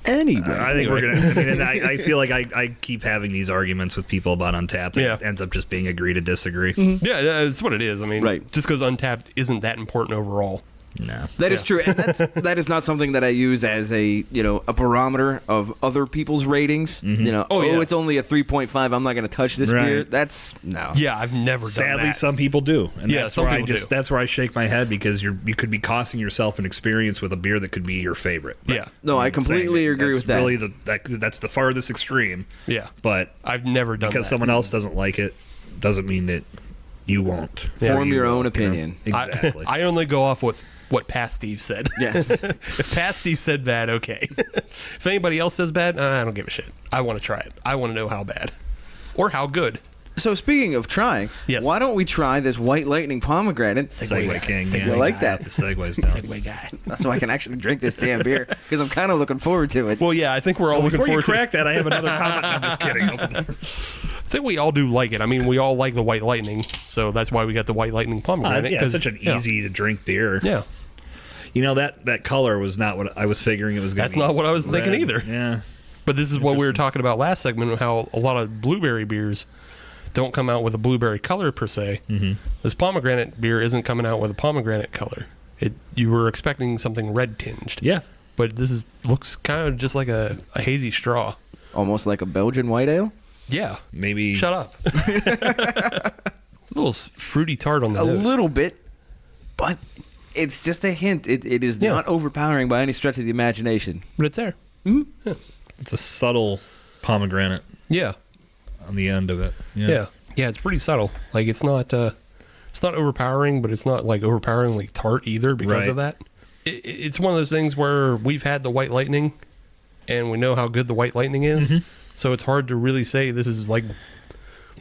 D: anyway.
E: I think we're gonna. I feel like I keep having these arguments with people about Untapped. And it ends up just being agree to disagree.
C: Yeah, that's what it is. I mean, just because Untapped isn't that important overall.
E: No,
D: That is true, and that is not something that I use as a barometer of other people's ratings. It's only a 3.5. I'm not going to touch this beer. That's no.
C: Yeah, I've never done
E: Sadly,
C: that.
E: some people do, and
C: Yeah,
E: that's
C: some
E: where
C: people do.
E: That's where I shake my head because you could be costing yourself an experience with a beer that could be your favorite.
C: Yeah.
D: No, I
E: I'm
D: completely
E: saying
D: agree
E: that's
D: with that.
E: Really, that's the farthest extreme.
C: Yeah.
E: But
C: I've never done
E: because
C: that.
E: someone else doesn't like it, doesn't mean that you won't.
D: Form
E: Or you
D: your
E: will,
D: own opinion.
E: Exactly.
C: I only go off with what past Steve said.
D: Yes.
C: If past Steve said bad, okay. If anybody else says bad, I don't give a shit. I want to try it. I want to know how bad or how good.
D: So speaking of trying,
C: Yes.
D: why don't we try this White Lightning Pomegranate?
E: Segway King.
D: Segway
E: yeah,
D: like
E: he's
D: that.
E: got The segues down.
C: Segway guy.
D: That's why I can actually drink this damn beer because I'm kind of looking forward to it.
C: Well, yeah, I think we're all looking
E: Before you
C: forward to
E: crack that, I have another comment. I'm just kidding.
C: I think we all do like it. I mean, we all like the White Lightning, so that's why we got the White Lightning Pomegranate.
E: It's such an easy to drink beer.
C: Yeah.
E: You know, that color was not what I was figuring it was going to be.
C: That's not what I was thinking
E: red.
C: either.
E: Yeah.
C: But this is what we were talking about last segment, how a lot of blueberry beers don't come out with a blueberry color per se. Mm-hmm. This pomegranate beer isn't coming out with a pomegranate color. You were expecting something red tinged.
E: Yeah.
C: But this looks kind of just like a hazy straw.
D: Almost like a Belgian white ale?
C: Yeah.
E: Maybe.
C: Shut up. It's a little fruity tart on the
D: A
C: nose.
D: little bit, but it's just a hint. It is not overpowering by any stretch of the imagination.
C: But it's there.
E: It's a subtle pomegranate
C: Yeah.
E: on the end of it.
C: Yeah. Yeah, it's pretty subtle. Like it's not overpowering, but it's not like overpoweringly tart either because of that. It's one of those things where we've had the White Lightning and we know how good the White Lightning is. Mm-hmm. So it's hard to really say this is like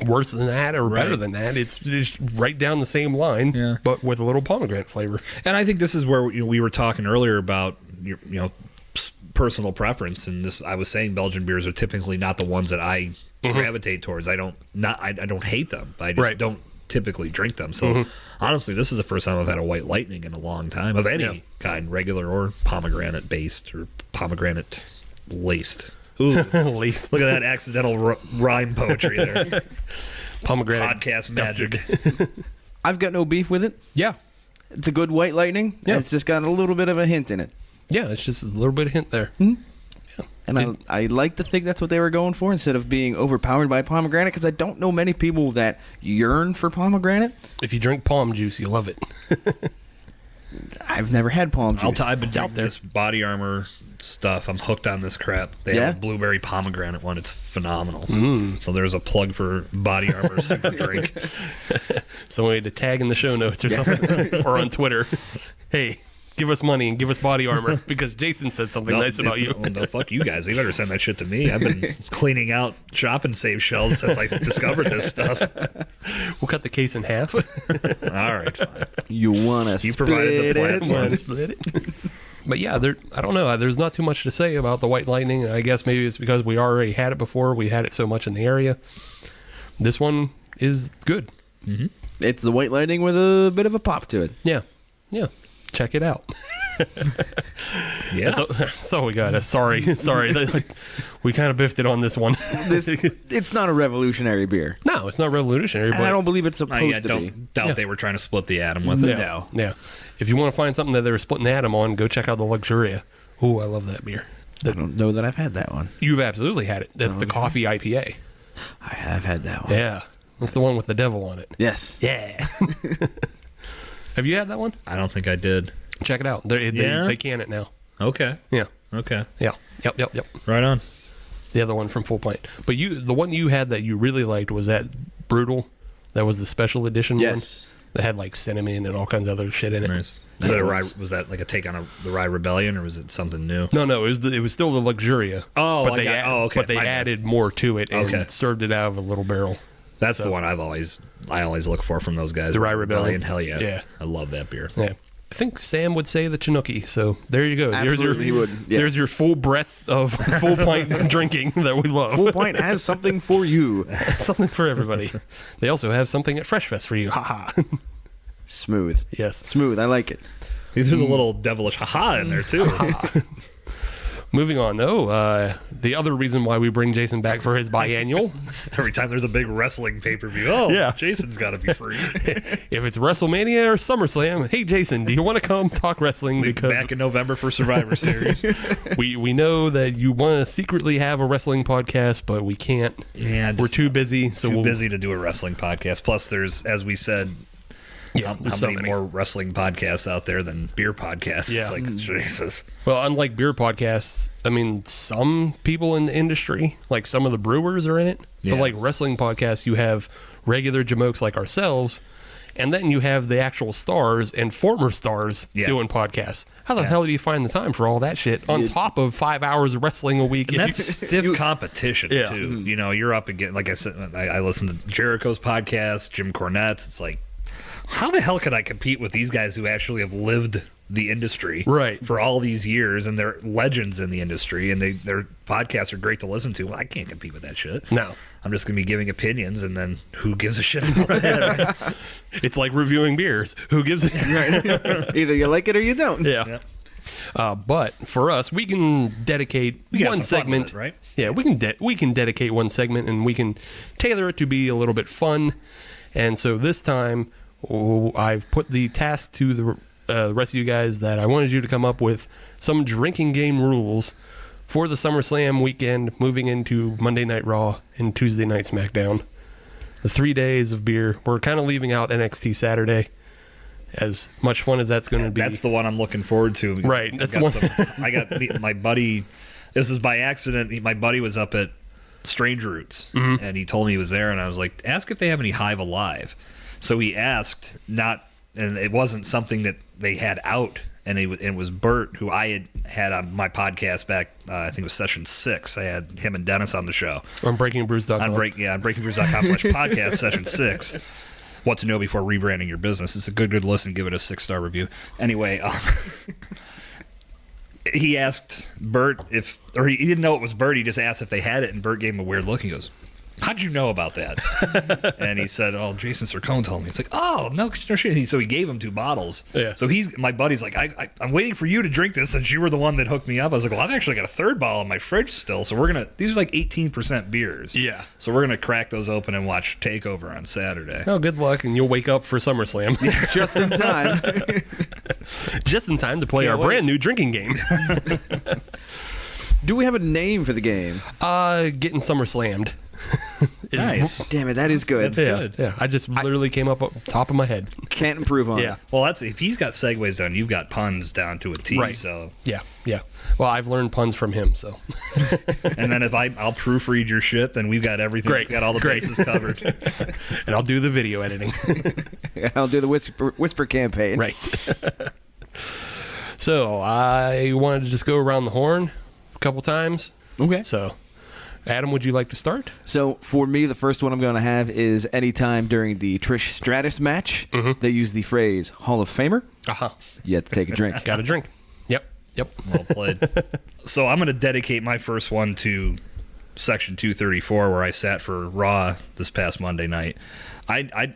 C: worse than that or better than that. It's just right down the same line, but with a little pomegranate flavor.
E: And I think this is where we were talking earlier about personal preference, and this I was saying Belgian beers are typically not the ones that I gravitate towards. I don't hate them. I just don't typically drink them. So honestly, this is the first time I've had a White Lightning in a long time of any kind, regular or pomegranate based or pomegranate laced. Ooh,
C: Laced.
E: Look at that accidental rhyme poetry there.
C: Pomegranate
E: podcast magic.
D: I've got no beef with it.
C: Yeah.
D: It's a good White Lightning.
C: Yeah.
D: It's just got a little bit of a hint in it.
C: Yeah, it's just a little bit of hint there.
D: And I like to think that's what they were going for instead of being overpowered by pomegranate, because I don't know many people that yearn for pomegranate.
C: If you drink palm juice, you love it.
D: I've never had palm juice.
E: I've been drinking this Body Armor stuff. I'm hooked on this crap. They have a blueberry pomegranate one. It's phenomenal. So there's a plug for Body Armor super drink.
C: Somebody to tag in the show notes or something, or on Twitter. Hey, give us money and give us Body Armor because Jason said something nice about you.
E: No, fuck you guys. You better send that shit to me. I've been cleaning out Shop and Save shelves since I discovered this stuff.
C: We'll cut the case in half.
E: All right, fine.
D: You want to
E: provided the platform.
C: Split it. But yeah, I don't know. There's not too much to say about the White Lightning. I guess maybe it's because we already had it before. We had it so much in the area. This one is good.
D: Mm-hmm. It's the White Lightning with a bit of a pop to it.
C: Yeah. Yeah. Check it out.
E: Yeah.
C: That's all we got. Sorry. We kind of biffed it on this one.
D: It's not a revolutionary beer.
C: No, it's not revolutionary.
D: And
C: but
D: I don't believe it's supposed to be.
E: Doubt they were trying to split the atom with it.
C: No. Yeah. If you want to find something that they were splitting the atom on, go check out the Luxuria. Ooh, I love that beer.
D: I don't know that I've had that one.
C: You've absolutely had it. That's the coffee IPA.
D: I have had that one.
C: Yeah. That's the one with the devil on it.
D: Yes.
C: Yeah. Have you had that one?
E: I don't think I did.
C: Check it out. They can it now.
E: Okay.
C: Yeah.
E: Okay.
C: Yeah. Yep.
E: Right on.
C: The other one from Full Pint. But the one you had that you really liked was that Brutal. That was the special edition one. That had like cinnamon and all kinds of other shit in it.
E: Nice. Was that like a take on the Rye Rebellion, or was it something new?
C: No. It was still the Luxuria.
E: Oh,
C: okay. But they added more to it and served it out of a little barrel.
E: That's the one I always look for from those guys.
C: The Rye Rebellion.
E: Hell yeah.
C: Yeah.
E: I love that beer.
C: Yeah. I think Sam would say the Chinooki. So there you go.
D: Absolutely, he would. Yeah.
C: There's your full breadth of Full Pint drinking that we love.
D: Full Pint has something for you.
C: Something for everybody. They also have something at Freshfest for you. Ha ha.
D: Smooth.
C: Yes.
D: Smooth. I like it.
E: There's a little devilish ha-ha in there, too.
C: Moving on, though, the other reason why we bring Jason back for his biannual.
E: Every time there's a big wrestling pay-per-view, Jason's got to be free.
C: If it's WrestleMania or SummerSlam, hey, Jason, do you want to come talk wrestling? Because
E: back in November for Survivor Series.
C: we know that you want to secretly have a wrestling podcast, but we can't.
E: Yeah,
C: we're too busy.
E: Too busy to do a wrestling podcast. Plus, there's, as we said, how many more wrestling podcasts out there than beer podcasts?
C: Yeah.
E: Like, Jesus.
C: Well, unlike beer podcasts, I mean, some people in the industry, like some of the brewers are in it.
E: Yeah.
C: But like wrestling podcasts, you have regular jamokes like ourselves, and then you have the actual stars and former stars doing podcasts. How the hell do you find the time for all that shit on top of 5 hours of wrestling a week?
E: And that's stiff competition, too. Mm-hmm. You know, you're up against, like I said, I listen to Jericho's podcast, Jim Cornette's. It's like, how the hell could I compete with these guys who actually have lived the industry for all these years, and they're legends in the industry, and their podcasts are great to listen to? Well, I can't compete with that shit.
C: No.
E: I'm just going to be giving opinions, and then who gives a shit about that? Right?
C: It's like reviewing beers. Who gives a shit?
D: Either you like it or you don't.
C: Yeah. But for us, we can dedicate one segment,
E: right?
C: Yeah, we can dedicate one segment, and we can tailor it to be a little bit fun. And so this time, I've put the task to the rest of you guys that I wanted you to come up with some drinking game rules for the SummerSlam weekend, moving into Monday Night Raw and Tuesday Night SmackDown. The 3 days of beer. We're kind of leaving out NXT Saturday. As much fun as that's going to be.
E: That's the one I'm looking forward to.
C: Right. That's the one.
E: I got my buddy. This is by accident. My buddy was up at Strange Roots, and he told me he was there, and I was like, ask if they have any Hive Alive. So he asked, and it wasn't something that they had out and it was Bert, who I had on my podcast back, I think it was session 6. I had him and Dennis on the show.
C: On BreakingBrews.com.
E: On BreakingBrews.com/podcast session 6. What to know before rebranding your business. It's a good listen. Give it a 6-star review. Anyway, he asked Bert he didn't know it was Bert. He just asked if they had it, and Bert gave him a weird look. He goes, "How'd you know about that?" And he said, "Oh, Jason Cercone told me." It's like, "Oh, no shit." So he gave him 2 bottles.
C: Yeah.
E: So my buddy's like, I'm waiting for you to drink this since you were the one that hooked me up. I was like, well, I've actually got a 3rd bottle in my fridge still. So these are like 18% beers.
C: Yeah.
E: So we're going to crack those open and watch TakeOver on Saturday.
C: Oh, good luck, and you'll wake up for SummerSlam.
D: Just in time.
C: Just in time to play our brand new drinking game.
D: Do we have a name for the game?
C: Getting SummerSlammed.
E: Nice.
D: Damn it, that is good.
E: That's good.
C: Yeah, I just literally came up top of my head.
D: Can't improve on
C: Yeah.
D: it.
E: Well, if he's got segues done, you've got puns down to a T.
C: Right.
E: So,
C: Yeah. Well, I've learned puns from him, so.
E: and then if I'll proofread your shit, then we've got everything.
C: Great.
E: We've got all the
C: Great.
E: bases covered.
C: And I'll do the video editing.
D: I'll do the whisper campaign.
C: Right. So, I wanted to just go around the horn a couple times.
D: Okay.
C: So, Adam, would you like to start?
D: So for me, the first one I'm going to have is anytime during the Trish Stratus match, they use the phrase Hall of Famer.
C: Uh-huh.
D: You have to take a drink.
C: Got a drink. Yep.
E: Well played. So I'm going to dedicate my first one to Section 234, where I sat for Raw this past Monday night. I've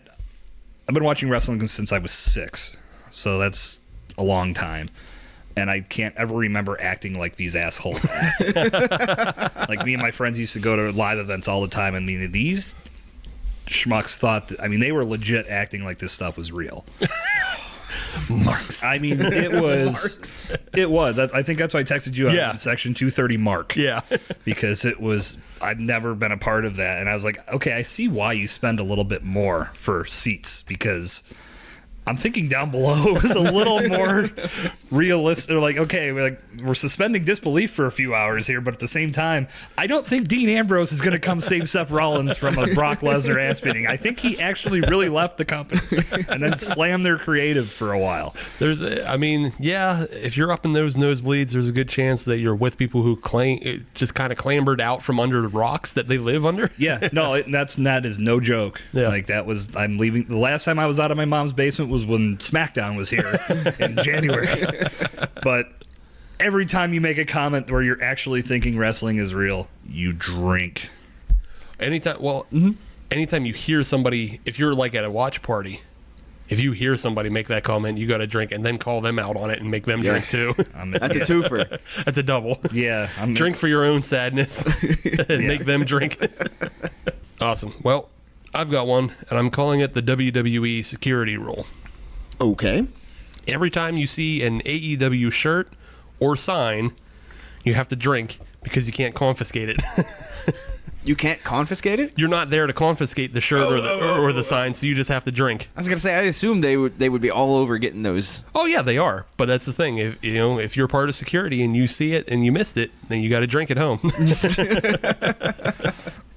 E: been watching wrestling since I was 6, so that's a long time. And I can't ever remember acting like these assholes act. Like, me and my friends used to go to live events all the time. I mean, these schmucks thought they were legit acting like this stuff was real.
C: Marks.
E: I mean, it was. It was. I think that's why I texted you
C: Yeah.
E: on Section 230 mark.
C: Yeah.
E: Because it was. I've never been a part of that. And I was like, okay, I see why you spend a little bit more for seats, because I'm thinking down below it was a little more realistic. They're like, okay, we're suspending disbelief for a few hours here, but at the same time, I don't think Dean Ambrose is going to come save Seth Rollins from a Brock Lesnar ass beating. I think he actually really left the company and then slammed their creative for a while.
C: If you're up in those nosebleeds, there's a good chance that you're with people who just kind of clambered out from under the rocks that they live under.
E: Yeah, no, that is no joke.
C: Yeah.
E: Like, I'm leaving. The last time I was out of my mom's basement was when SmackDown was here in January. But every time you make a comment where you're actually thinking wrestling is real, you drink.
C: Anytime you hear somebody, if you're like at a watch party, if you hear somebody make that comment, you got to drink and then call them out on it and make them drink too.
D: That's a twofer.
C: That's a double.
E: Yeah.
C: Drink for your own sadness and make them drink. Awesome. Well, I've got one, and I'm calling it the WWE security rule.
D: Okay.
C: Every time you see an AEW shirt or sign, you have to drink because you can't confiscate it.
D: You can't confiscate it?
C: You're not there to confiscate the shirt or the sign, so you just have to drink.
D: I was gonna say, I assume they would be all over getting those.
C: Oh yeah, they are. But that's the thing. If you're part of security and you see it and you missed it, then you got to drink at home.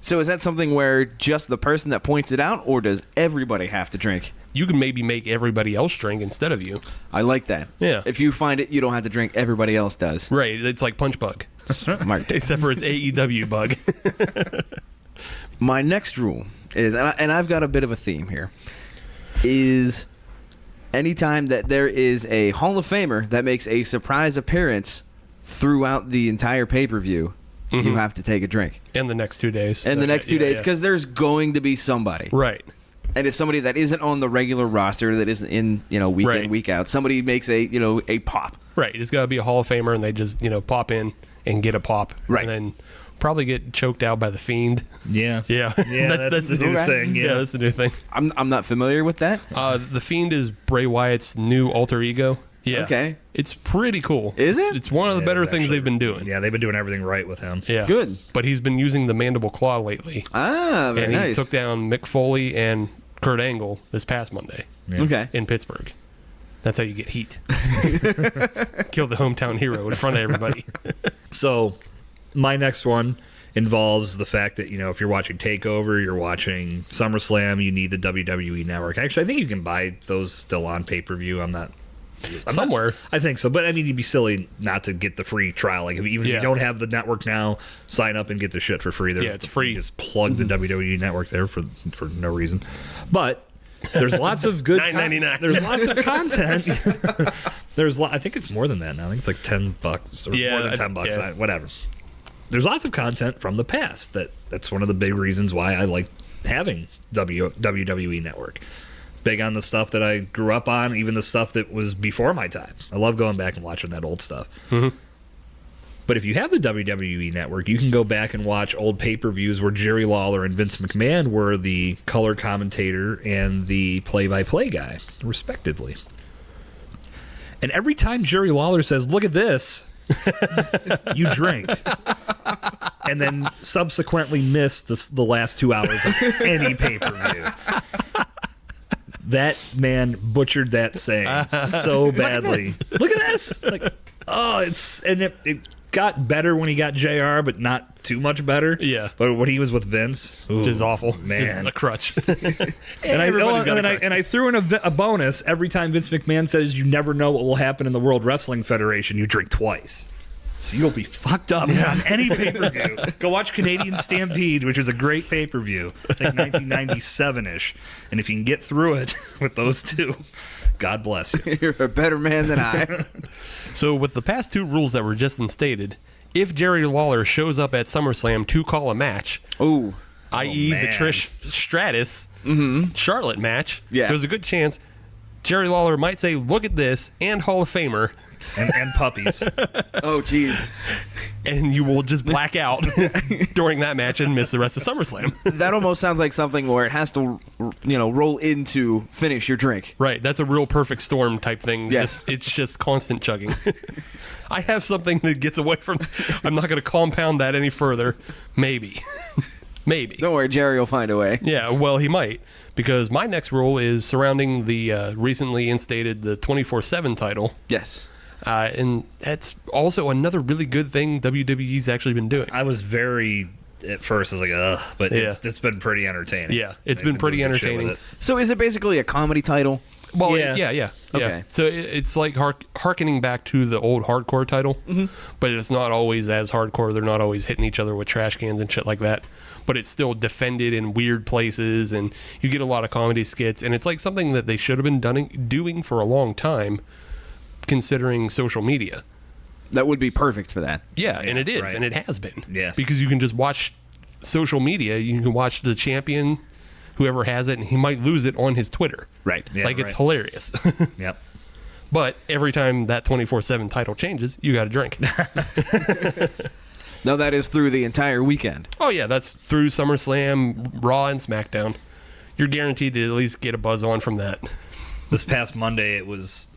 D: So is that something where just the person that points it out, or does everybody have to drink?
C: You can maybe make everybody else drink instead of you.
D: I like that.
C: Yeah.
D: If you find it, you don't have to drink. Everybody else does.
C: Right. It's like Punch Bug.
D: Smart.
C: Except for it's AEW Bug.
D: My next rule is, and I've got a bit of a theme here, is anytime that there is a Hall of Famer that makes a surprise appearance throughout the entire pay-per-view, you have to take a drink.
C: And the next 2 days.
D: And the next 2 days, because there's going to be somebody.
C: Right.
D: And it's somebody that isn't on the regular roster, that isn't in, week in, week out. Somebody makes a pop.
C: Right. It's got to be a Hall of Famer, and they just, pop in and get a pop.
D: Right.
C: And then probably get choked out by the Fiend.
E: Yeah.
C: Yeah.
E: That's the new thing.
C: Yeah, that's the new thing.
D: I'm not familiar with that.
C: The Fiend is Bray Wyatt's new alter ego. Yeah.
D: Okay.
C: It's pretty cool.
D: Is it?
C: It's one of the better things they've been doing.
E: Yeah, they've been doing everything right with him.
C: Yeah.
D: Good.
C: But he's been using the mandible claw lately.
D: Ah, very
C: and he
D: nice.
C: took down Mick Foley and Kurt Angle this past Monday
D: Okay.
C: in Pittsburgh. That's how you get heat. Kill the hometown hero in front of everybody.
E: So, my next one involves the fact that, if you're watching TakeOver, you're watching SummerSlam, you need the WWE Network. Actually, I think you can buy those still on pay-per-view. I'm not
C: Somewhere.
E: I think so. But, I mean, you'd be silly not to get the free trial. Like, if you don't have the network now, sign up and get the shit for free.
C: It's free.
E: You just plug the WWE Network there for no reason. But there's lots of good
C: $9.99.
E: There's lots of content. I think it's more than that now. I think it's like $10 or more than $10. Whatever. There's lots of content from the past. That's one of the big reasons why I like having WWE Network. Big on the stuff that I grew up on, even the stuff that was before my time. I love going back and watching that old stuff.
C: Mm-hmm.
E: But if you have the WWE Network, you can go back and watch old pay-per-views where Jerry Lawler and Vince McMahon were the color commentator and the play-by-play guy, respectively. And every time Jerry Lawler says, "Look at this," you drink. And then subsequently miss the last 2 hours of any pay-per-view. That man butchered that saying so badly. Look at this! Like, it got better when he got JR, but not too much better.
C: Yeah.
E: But when he was with Vince,
C: which is awful,
E: man,
C: just a crutch.
E: And I threw in a bonus every time Vince McMahon says, "You never know what will happen in the World Wrestling Federation." You drink twice. So you'll be fucked up on any pay-per-view. Go watch Canadian Stampede, which is a great pay-per-view. I think 1997-ish. And if you can get through it with those two, God bless you.
D: You're a better man than I.
C: So with the past two rules that were just instated, if Jerry Lawler shows up at SummerSlam to call a match, i.e. the Trish Stratus Charlotte match, there's a good chance Jerry Lawler might say, "Look at this," and Hall of Famer.
E: And puppies.
D: Oh, jeez.
C: And you will just black out during that match and miss the rest of SummerSlam.
D: That almost sounds like something where it has to, roll into finish your drink.
C: Right. That's a real perfect storm type thing.
D: Yes.
C: It's just constant chugging. I have something that gets away from... I'm not going to compound that any further. Maybe.
D: Don't worry, Jerry will find a way.
C: Yeah, well, he might. Because my next rule is surrounding the recently instated the 24/7 title.
D: Yes.
C: And that's also another really good thing WWE's actually been doing.
E: I was at first I was like, ugh, but it's been pretty entertaining.
C: Yeah, it's been pretty entertaining.
D: So is it basically a comedy title?
C: Well, yeah.
D: Okay.
C: So it's like harkening back to the old hardcore title, but it's not always as hardcore. They're not always hitting each other with trash cans and shit like that. But it's still defended in weird places, and you get a lot of comedy skits. And it's like something that they should have been doing for a long time, considering social media.
D: That would be perfect for that.
C: Yeah, and it is,
E: right.
C: and it has been.
E: Yeah.
C: Because you can just watch social media. You can watch the champion, whoever has it, and he might lose it on his Twitter.
D: Right.
E: Yeah,
C: it's hilarious.
E: Yep.
C: But every time that 24/7 title changes, you got to drink.
D: Now that is through the entire weekend.
C: Oh, yeah, that's through SummerSlam, Raw, and SmackDown. You're guaranteed to at least get a buzz on from that.
E: This past Monday, it was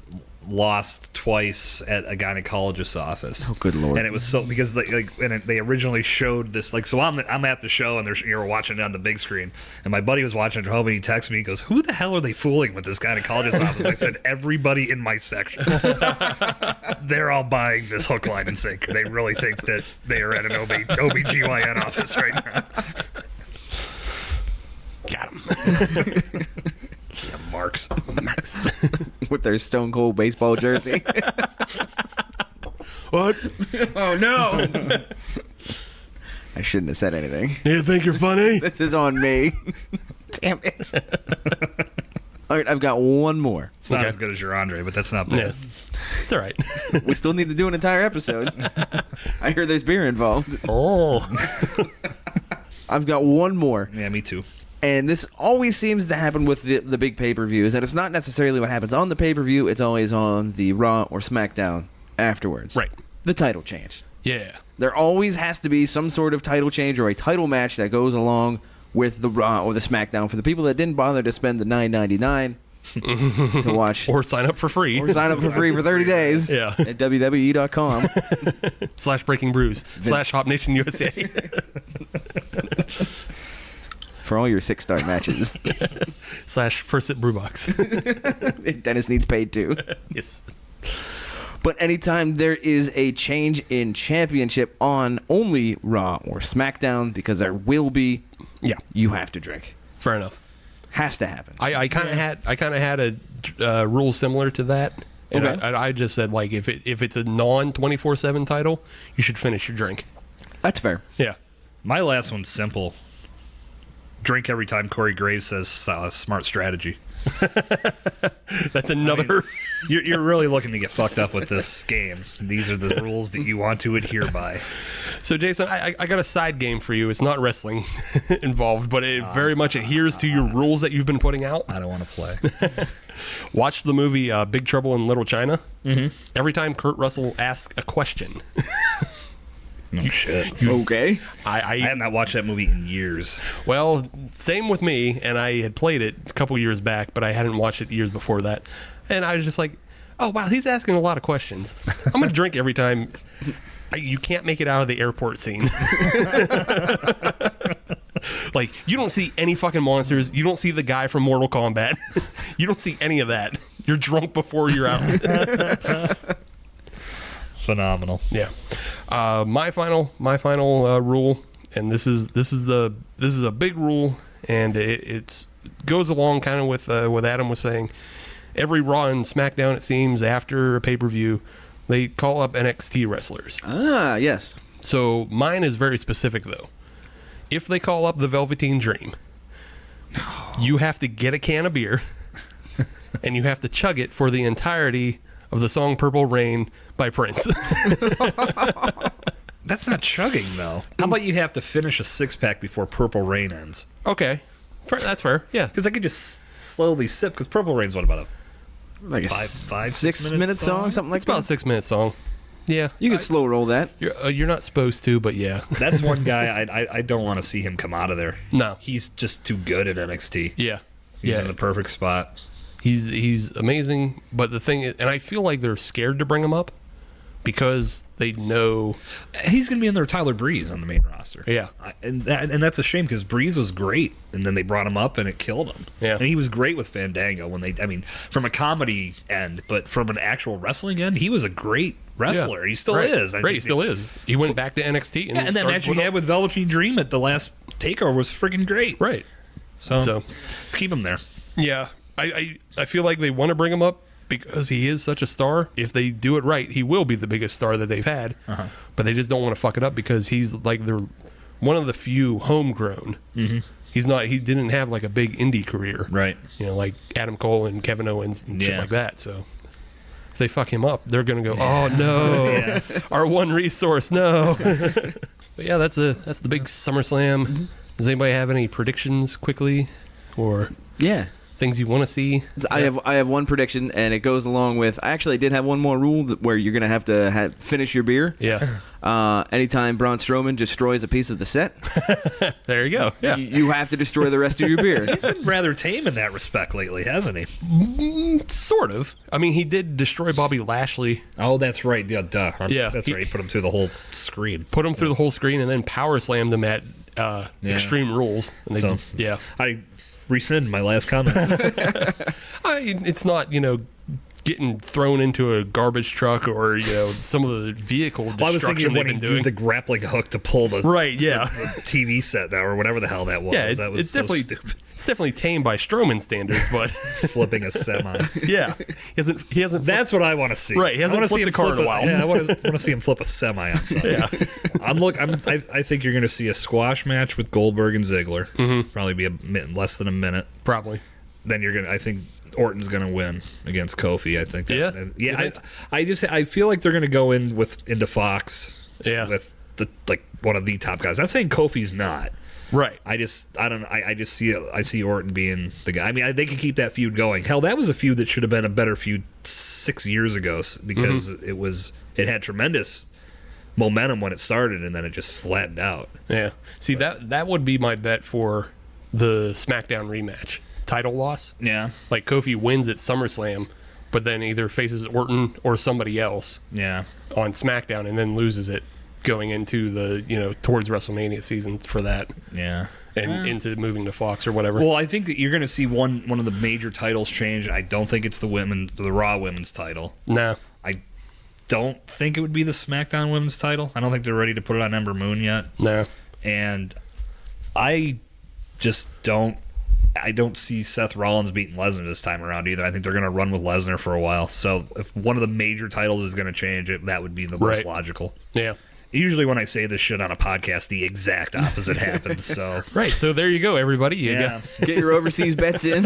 E: lost twice at a gynecologist's office.
D: Oh, good Lord.
E: And it was so because they originally showed this so I'm at the show and you're watching it on the big screen, and my buddy was watching it at home and he texted me, he goes, "Who the hell are they fooling with this gynecologist's office?" I said, "Everybody in my section." They're all buying this hook, line, and sinker. They really think that they are at an OBGYN office right now.
C: Got him.
E: Yeah, Marks.
D: With their Stone Cold baseball jersey.
C: What?
D: Oh, no. I shouldn't have said anything.
C: You think you're funny?
D: This is on me. Damn it. All right, I've got one more.
E: It's not as good as your Andre, but that's not bad.
C: Yeah. It's all right.
D: We still need to do an entire episode. I hear there's beer involved.
C: Oh.
D: I've got one more.
E: Yeah, me too.
D: And this always seems to happen with the big pay-per-views, and it's not necessarily what happens on the pay-per-view, it's always on the Raw or SmackDown afterwards.
C: Right.
D: The title change.
C: Yeah.
D: There always has to be some sort of title change or a title match that goes along with the Raw or the SmackDown for the people that didn't bother to spend the $9.99 to watch.
C: Or sign up for free.
D: Or sign up for free for 30 days
C: Yeah.
D: at WWE.com.
C: / Breaking Brews / Hop Nation USA.
D: For all your 6-star matches.
C: / First Sip Brewbox.
D: Dennis needs paid too.
C: Yes.
D: But anytime there is a change in championship on only Raw or SmackDown, because there will be, you have to drink.
C: Fair enough.
D: Has to happen.
C: I kind of had a rule similar to that And
D: Okay.
C: I just said, like, if it's a non 24/7 title, you should finish your drink.
D: That's fair.
C: Yeah.
E: My last one's simple. Drink every time Corey Graves says smart strategy.
C: That's another.
E: You're really looking to get fucked up with this game. These are the rules that you want to adhere by.
C: So, Jason, I got a side game for you. It's not wrestling involved, but it very much adheres to your rules that you've been putting out.
E: I don't want to play.
C: Watch the movie Big Trouble in Little China.
E: Mm-hmm.
C: Every time Kurt Russell asks a question.
E: No shit.
C: Okay.
E: I have not watched that movie in years.
C: Well, same with me, and I had played it a couple years back, but I hadn't watched it years before that. And I was just like, oh, wow, he's asking a lot of questions. I'm going to drink every time. You can't make it out of the airport scene. Like, you don't see any fucking monsters. You don't see the guy from Mortal Kombat. You don't see any of that. You're drunk before you're out.
E: Phenomenal.
C: Yeah. My final rule, and this is a big rule, and it goes along kind of with what Adam was saying. Every Raw and Smackdown, it seems, after a pay-per-view, they call up NXT wrestlers.
D: Ah, yes.
C: So mine is very specific, though. If they call up the Velveteen Dream, you have to get a can of beer, and you have to chug it for the entirety of the song Purple Rain by Prince.
E: That's not chugging, though. How about you have to finish a six-pack before Purple Rain ends?
C: Okay. That's fair, yeah.
E: Because I could just slowly sip, because Purple Rain's what, about
D: Like a
E: five
D: 6 minute song, something like
C: It's about a
D: that.
C: 6 minute song. Yeah.
D: You can slow roll that.
C: You're not supposed to, but yeah.
E: That's one guy I don't want to see him come out of there.
C: No.
E: He's just too good at NXT.
C: Yeah.
E: He's
C: yeah.
E: in the perfect spot.
C: He's amazing, but the thing is, and I feel like they're scared to bring him up because they know
E: He's going to be in there with Tyler Breeze on the main roster.
C: Yeah.
E: And that's a shame because Breeze was great, and then they brought him up and it killed him.
C: Yeah.
E: And he was great with Fandango from a comedy end, but from an actual wrestling end, he was a great wrestler. He still
C: Right.
E: is.
C: He still is. He went back to NXT and
E: And then
C: started
E: match he
C: putting
E: had with Velveteen Dream at the last takeover was freaking great.
C: Right.
E: So
C: So
E: keep him there.
C: yeah, I feel like they want to bring him up because he is such a star. If they do it right, he will be the biggest star that they've had. But they just don't want to fuck it up because he's like they're one of the few homegrown. Mm-hmm. He didn't have like a big indie career,
E: Right.
C: You know, like Adam Cole and Kevin Owens and shit
E: Yeah.
C: like that. So if they fuck him up, they're gonna go, oh no,
E: Yeah.
C: our one resource, no. But yeah, that's the big SummerSlam.
D: Mm-hmm.
C: Does anybody have any predictions quickly, or
D: Yeah.
C: things you want to see?
D: I have one prediction, and it goes along with. I actually did have one more rule where you're gonna have to finish your beer.
C: Yeah.
D: Anytime Braun Strowman destroys a piece of the set,
C: There you go. Yeah.
D: you have to destroy the rest of your beer.
E: He's been rather tame in that respect lately, hasn't he?
C: Sort of. I mean, he did destroy Bobby Lashley,
E: Oh, that's right. Yeah, duh.
C: Yeah.
E: That's right. He put him through the whole screen.
C: put him through the whole screen, and then power slammed him at Extreme Rules. And they
E: So-
C: yeah.
E: I rescind my last comment.
C: It's not, getting thrown into a garbage truck or, some of the vehicle destruction
E: Well, I was thinking of
C: they've
E: when he
C: been doing.
E: used a grappling hook to pull the,
C: Right, yeah.
E: the TV set now, or whatever the hell that was.
C: Yeah,
E: That was
C: it's
E: so
C: definitely
E: stupid.
C: it's definitely tame by Strowman standards, but
E: Flipping a semi.
C: yeah, he hasn't.
E: That's what I want to see.
C: Right, he hasn't
E: I wanna
C: flipped
E: see
C: the
E: him
C: car in
E: flip
C: a while.
E: Yeah, I want to see him flip a semi on something.
C: Yeah.
E: I think you're going to see a squash match with Goldberg and Ziggler. Mm-hmm. Probably be less than a minute.
C: Probably.
E: Then I think Orton's going to win against Kofi. I think.
C: Yeah?
E: I feel like they're going to go into Fox.
C: Yeah.
E: With one of the top guys. I'm not saying Kofi's not.
C: Right.
E: I see Orton being the guy. I mean, they could keep that feud going. Hell, that was a feud that should have been a better feud 6 years ago because it had tremendous momentum when it started, and then it just flattened out.
C: Yeah. See, that would be my bet for the SmackDown rematch. Title loss.
E: Yeah.
C: Like Kofi wins at SummerSlam, but then either faces Orton or somebody else
E: Yeah.
C: on SmackDown and then loses it going into the, towards WrestleMania season for that
E: Yeah.
C: and into moving to Fox or whatever.
E: Well, I think that you're going to see one of the major titles change. I don't think it's the Raw women's title.
C: No.
E: I don't think it would be the SmackDown women's title. I don't think they're ready to put it on Ember Moon yet.
C: No.
E: And I just don't I don't see Seth Rollins beating Lesnar this time around either. I think they're going to run with Lesnar for a while. So if one of the major titles is going to change, that would be the most logical.
C: Yeah.
E: Usually when I say this shit on a podcast, the exact opposite happens. So
C: Right. So there you go, everybody.
D: Get your overseas bets in.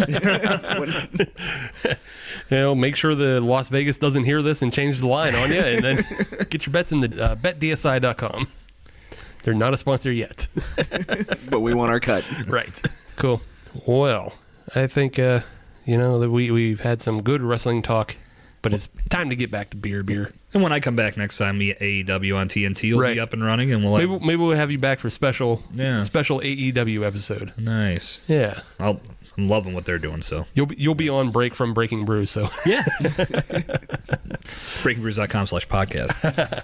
C: Make sure the Las Vegas doesn't hear this and change the line on you, and then get your bets in the betdsi.com. They're not a sponsor yet.
D: But we want our cut.
C: Right. Cool. Well, I think, that we've had some good wrestling talk, but it's time to get back to beer.
E: And when I come back next time, the AEW on TNT will be up and running, and
C: maybe we'll have you back for special AEW episode.
E: Nice.
C: Yeah.
E: I'm loving what they're doing. So
C: you'll be on break from Breaking Brews. So
E: yeah. BreakingBrews.com/podcast.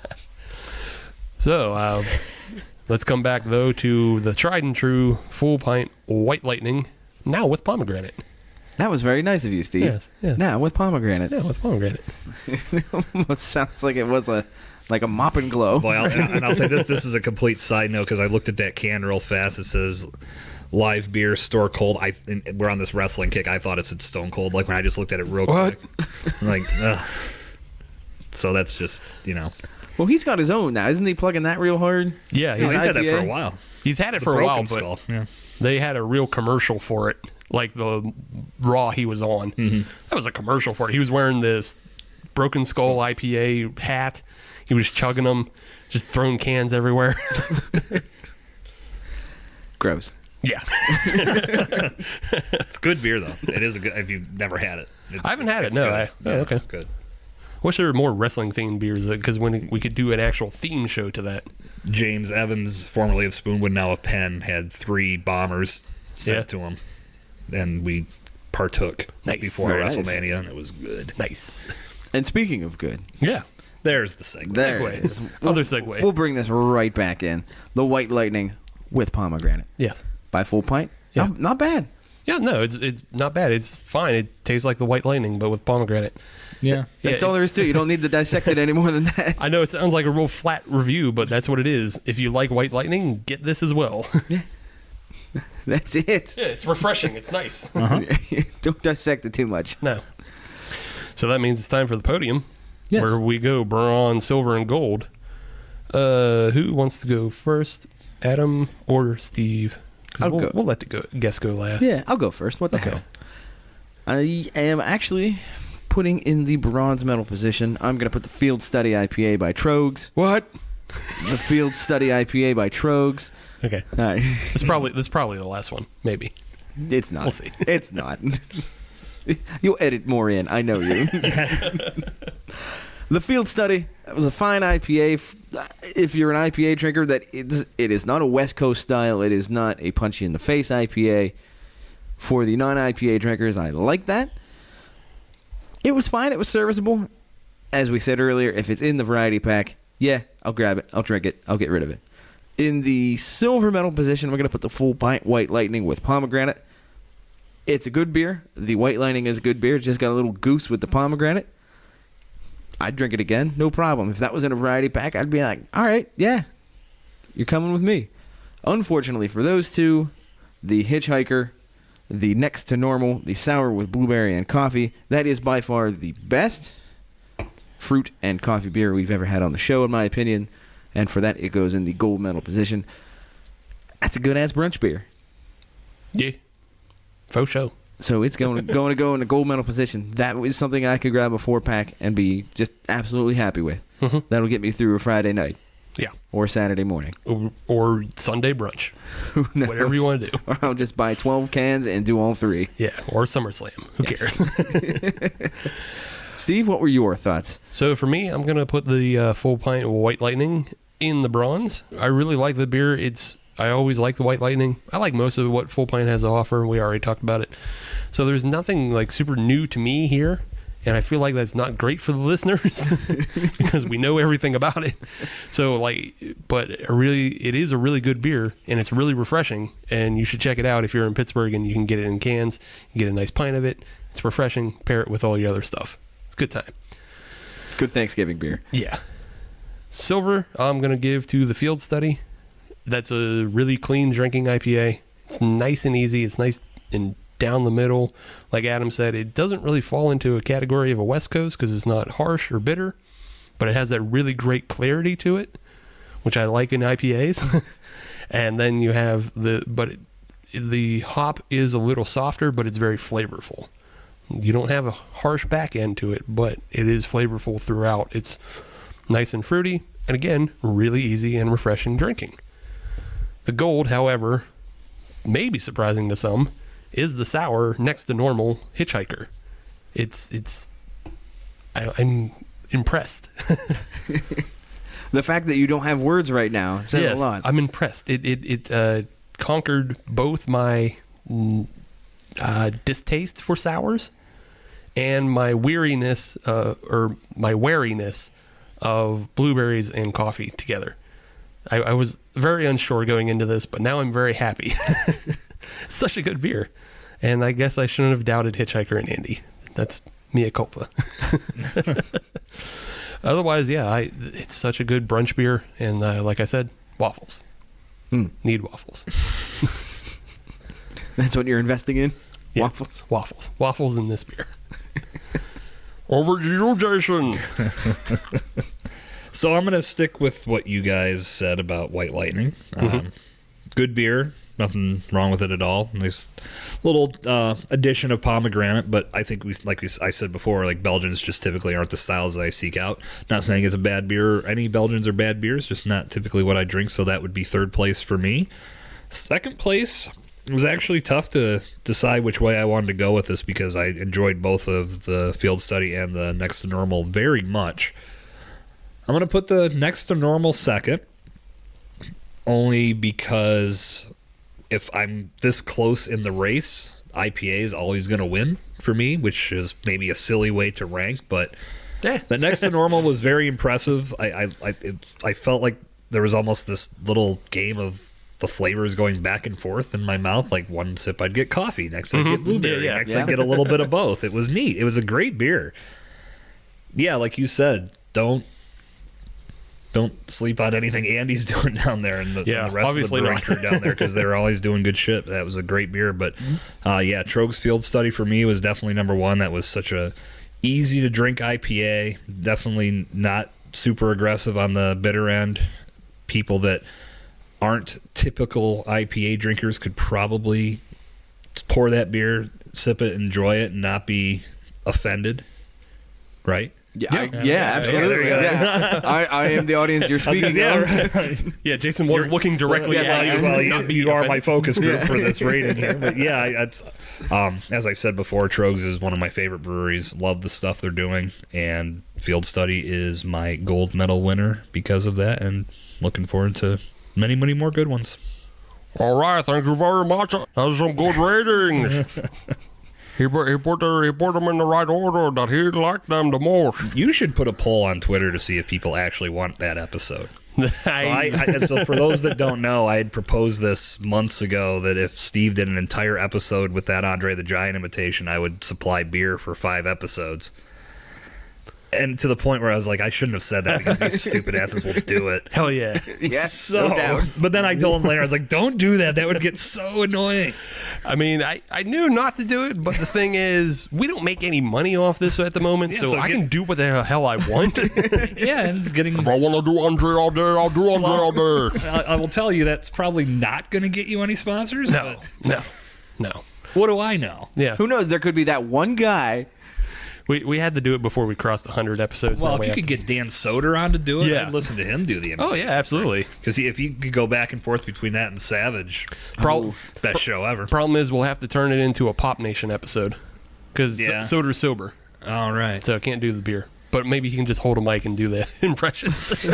C: So let's come back though to the tried and true full pint White Lightning, now with pomegranate.
D: That was very nice of you, Steve.
C: Yes.
D: Now with pomegranate.
C: Yeah, with pomegranate.
D: It almost sounds like it was a mop and glow.
E: Well, and I'll say this is a complete side note because I looked at that can real fast. It says live beer, store cold. We're on this wrestling kick. I thought it said Stone Cold. Like when I just looked at it real quick. I'm like, ugh. So that's just,
D: Well, he's got his own now. Isn't he plugging that real hard?
C: Yeah,
E: he's had that for a while.
C: He's had it for a while,
E: but
C: they had a real commercial for it, like the Raw he was on. Mm-hmm. That was a commercial for it. He was wearing this Broken Skull IPA hat. He was chugging them, just throwing cans everywhere.
D: Gross.
C: Yeah.
E: It's good beer, though. It is a good, if you've never had it.
C: I haven't had it, no. Okay.
E: It's good.
C: Wish there were more wrestling-themed beers, because when we could do an actual theme show to that.
E: James Evans, formerly of Spoonwood, now of Penn, had 3 bombers sent to him, and we partook before WrestleMania, and it was good.
C: Nice.
D: And speaking of good,
E: there's the segue.
D: There it is.
C: Other segue.
D: We'll bring this right back in. The White Lightning with pomegranate.
C: Yes.
D: By Full Pint.
C: Yeah.
D: Not bad.
C: Yeah, no, it's not bad. It's fine. It tastes like the White Lightning, but with pomegranate.
E: Yeah.
D: That's all there is to it. You don't need to dissect it any more than that.
C: I know it sounds like a real flat review, but that's what it is. If you like White Lightning, get this as well.
D: Yeah. That's it.
C: Yeah, it's refreshing. It's nice.
D: Don't dissect it too much.
C: No. So that means it's time for the podium,
D: yes,
C: where we go bronze, silver, and gold. Who wants to go first, Adam or Steve? We'll let the guest go last.
D: Yeah, I'll go first. What the hell? I am actually putting in the bronze medal position. I'm going to put the Field Study IPA by Troegs.
C: What?
D: The Field Study IPA by Troegs.
C: Okay.
D: All right.
C: This is probably the last one. Maybe.
D: It's not.
C: We'll see.
D: It's not. You'll edit more in. I know you. The Field Study was a fine IPA. If you're an IPA drinker, it is not a West Coast style. It is not a punchy-in-the-face IPA. For the non-IPA drinkers, I like that. It was fine. It was serviceable. As we said earlier, if it's in the variety pack, yeah, I'll grab it. I'll drink it. I'll get rid of it. In the silver medal position, we're going to put the Full Pint White Lightning with pomegranate. It's a good beer. The White Lightning is a good beer. It's just got a little goose with the pomegranate. I'd drink it again. No problem. If that was in a variety pack, I'd be like, all right, yeah, you're coming with me. Unfortunately for those two, the Hitchhiker, the Next to Normal, the Sour with Blueberry and Coffee, that is by far the best fruit and coffee beer we've ever had on the show, in my opinion. And for that, it goes in the gold medal position. That's a good-ass brunch beer.
C: Yeah. Faux show.
D: So it's going to go in the gold medal position. That was something I could grab a 4-pack and be just absolutely happy with. Mm-hmm. That'll get me through a Friday night.
C: Yeah.
D: Or Saturday morning.
C: Or Sunday brunch. Whatever you want to do.
D: Or I'll just buy 12 cans and do all 3.
C: Yeah. Or Summerslam. Who cares?
D: Steve, what were your thoughts?
C: So for me, I'm going to put the Full Pint White Lightning in the bronze. I really like the beer. I always like the White Lightning. I like most of what Full Pint has to offer. We already talked about it. So there's nothing like super new to me here. And I feel like that's not great for the listeners because we know everything about it. So but it is a really good beer and it's really refreshing. And you should check it out if you're in Pittsburgh and you can get it in cans. You get a nice pint of it. It's refreshing. Pair it with all your other stuff. It's a good time.
D: Good Thanksgiving beer.
C: Yeah. Silver, I'm going to give to the Field Study. That's a really clean drinking IPA. It's nice and easy. It's nice and down the middle. Like Adam said, it doesn't really fall into a category of a West Coast because it's not harsh or bitter, but it has that really great clarity to it, which I like in IPAs. And then you have the hop is a little softer, but it's very flavorful. You don't have a harsh back end to it, but it is flavorful throughout. It's nice and fruity, and again, really easy and refreshing drinking. The gold, however, may be surprising to some, is the sour next to normal Hitchhiker. I'm impressed.
D: The fact that you don't have words right now says a lot.
C: I'm impressed. It conquered both my distaste for sours and my weariness or my wariness of blueberries and coffee together. I was very unsure going into this, but now I'm very happy. Such a good beer. And I guess I shouldn't have doubted Hitchhiker and Andy. That's mea culpa. Otherwise, it's such a good brunch beer. And like I said, waffles. Need waffles.
D: That's what you're investing in?
C: Yeah,
D: Waffles?
C: Waffles. Waffles in this beer. Over to you, Jason.
E: So I'm going to stick with what you guys said about White Lightning. Good beer. Nothing wrong with it at all. Nice little addition of pomegranate, but I think I said before, like Belgians just typically aren't the styles that I seek out. Not saying it's a bad beer. Any Belgians are bad beers, just not typically what I drink, so that would be third place for me. Second place, it was actually tough to decide which way I wanted to go with this because I enjoyed both of the Field Study and the Next to Normal very much. I'm going to put the Next to Normal second, only because if I'm this close in the race, IPA is always going to win for me, which is maybe a silly way to rank, but the Next to Normal was very impressive. I felt like there was almost this little game of the flavors going back and forth in my mouth. Like one sip I'd get coffee, next I'd get blueberry, next I'd get a little bit of both. It was neat. It was a great beer. Yeah, like you said, don't sleep on anything Andy's doing down there and the rest of the brewing crew down there, because they're always doing good shit. That was a great beer. But Troegs Field Study for me was definitely number one. That was such a easy to drink IPA. Definitely not super aggressive on the bitter end. People that aren't typical IPA drinkers could probably pour that beer, sip it, enjoy it, and not be offended. Right?
D: Absolutely. I am the audience you're speaking of.
C: Yeah, Jason was looking directly at you.
E: You are my focus group for this rating here. But it's as I said before, Troegs is one of my favorite breweries. Love the stuff they're doing, and Field Study is my gold medal winner because of that, and looking forward to many, many more good ones.
C: All right, thank you very much. That's some good ratings. He put them in the right order that he liked them the most.
E: You should put a poll on Twitter to see if people actually want that episode. So for those that don't know, I had proposed this months ago that if Steve did an entire episode with that Andre the Giant imitation, I would supply beer for 5 episodes. And to the point where I was like, I shouldn't have said that because these stupid asses will do it.
C: Hell yeah.
D: Yes, no doubt.
E: But then I told him later, I was like, don't do that. That would get so annoying.
C: I mean, I knew not to do it, but the thing is, we don't make any money off this at the moment, so I can do what the hell I want.
E: And getting...
C: If I want to do Andre all day, I'll do Andre all day.
E: I will tell you, that's probably not going to get you any sponsors.
C: No.
E: What do I know?
C: Yeah.
D: Who knows? There could be that one guy.
C: We had to do it before we crossed 100 episodes.
E: Well, if you could get Dan Soder on to do it, I'd listen to him do the imitation.
C: Oh, yeah, absolutely.
E: Because if you could go back and forth between that and Savage, best show ever.
C: Problem is, we'll have to turn it into a Pop Nation episode. Because Soder's sober.
E: All right.
C: So I can't do the beer. But maybe he can just hold a mic and do the impressions.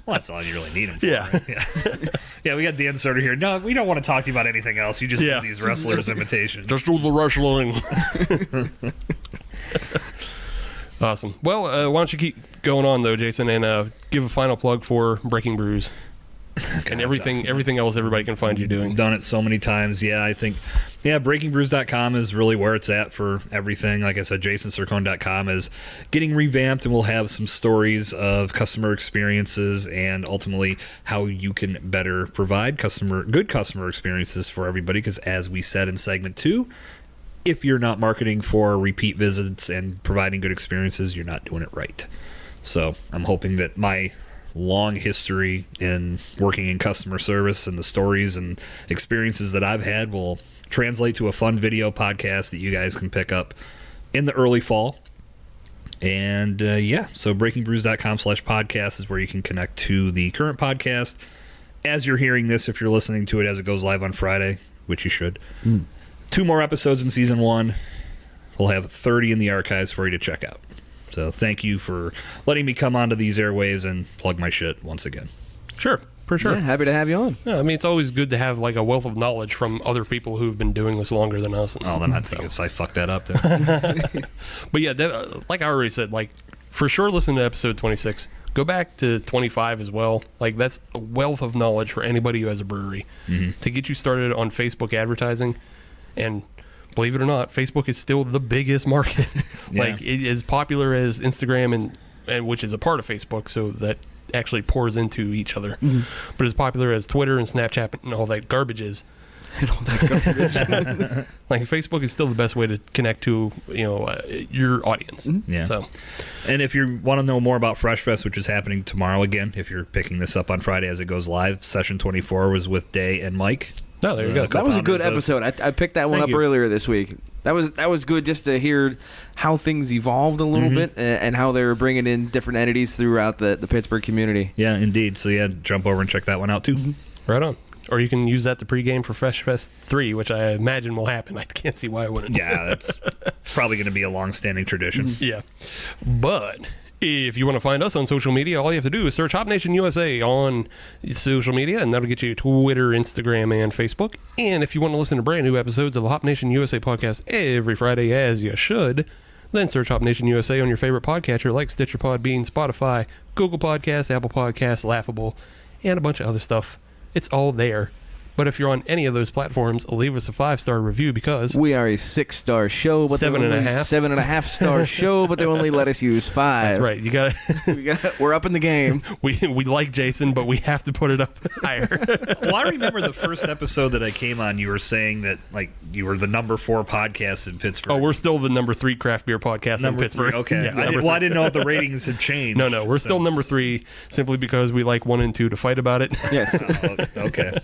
E: Well, that's all you really need him for.
C: Yeah.
E: Right? Yeah, we got Dan Soder here. No, we don't want to talk to you about anything else. You just do these wrestlers' imitations.
C: Just do the wrestling. Awesome. Well, why don't you keep going on, though, Jason, and give a final plug for Breaking Brews. And everything else everybody can find you doing.
E: Done it so many times. Yeah, I think breakingbrews.com is really where it's at for everything. Like I said, jasoncercone.com is getting revamped, and we'll have some stories of customer experiences and ultimately how you can better provide good customer experiences for everybody, because as we said in segment 2, if you're not marketing for repeat visits and providing good experiences, you're not doing it right. So I'm hoping that my long history in working in customer service and the stories and experiences that I've had will translate to a fun video podcast that you guys can pick up in the early fall. And so breakingbrews.com/podcast is where you can connect to the current podcast. As you're hearing this, if you're listening to it as it goes live on Friday, which you should, 2 more episodes in season 1. We'll have 30 in the archives for you to check out. So thank you for letting me come onto these airwaves and plug my shit once again.
C: Sure, for sure.
D: Yeah, happy to have you on.
C: Yeah, I mean, it's always good to have like a wealth of knowledge from other people who've been doing this longer than us.
E: Oh, then I fucked that up there.
C: But yeah, like I already said, like for sure, listen to episode 26. Go back to 25 as well. Like that's a wealth of knowledge for anybody who has a brewery to get you started on Facebook advertising. And believe it or not, Facebook is still the biggest market. Like it is popular as Instagram and which is a part of Facebook, so that actually pours into each other. But as popular as Twitter and Snapchat and all that garbage is. Like Facebook is still the best way to connect to your audience.
E: Yeah.
C: So,
E: and if you want to know more about Freshfest, which is happening tomorrow again, if you're picking this up on Friday as it goes live, session 24 was with Day and Mike.
C: Oh, there you go.
D: That was a good episode. I picked that one up earlier this week. That was good just to hear how things evolved a little bit and how they were bringing in different entities throughout the Pittsburgh community.
E: Yeah, indeed. So yeah, jump over and check that one out too.
C: Right on. Or you can use that to pregame for Freshfest 3, which I imagine will happen. I can't see why it wouldn't.
E: Yeah, that's probably going to be a long-standing tradition.
C: Yeah. But if you want to find us on social media, all you have to do is search Hop Nation USA on social media, and that'll get you Twitter, Instagram, and Facebook. And if you want to listen to brand new episodes of the Hop Nation USA podcast every Friday, as you should, then search Hop Nation USA on your favorite podcatcher like Stitcher, Podbean, Spotify, Google Podcasts, Apple Podcasts, Laughable, and a bunch of other stuff. It's all there. But if you're on any of those platforms, leave us a 5-star review because
D: we are a 6-star show, but
C: 7.5
D: 7.5-star show, but they only let us use 5.
C: That's right. You got
D: we're up in the game.
C: We like Jason, but we have to put it up higher.
E: Well, I remember the first episode that I came on. You were saying that like you were the number 4 podcast in Pittsburgh.
C: Oh, we're still the number 3 craft beer podcast in Pittsburgh.
E: 3, okay.
C: Yeah,
E: I didn't know if the ratings had changed.
C: No, we're still number 3 simply because we like 1 and 2 to fight about it.
D: Yes.
E: Okay.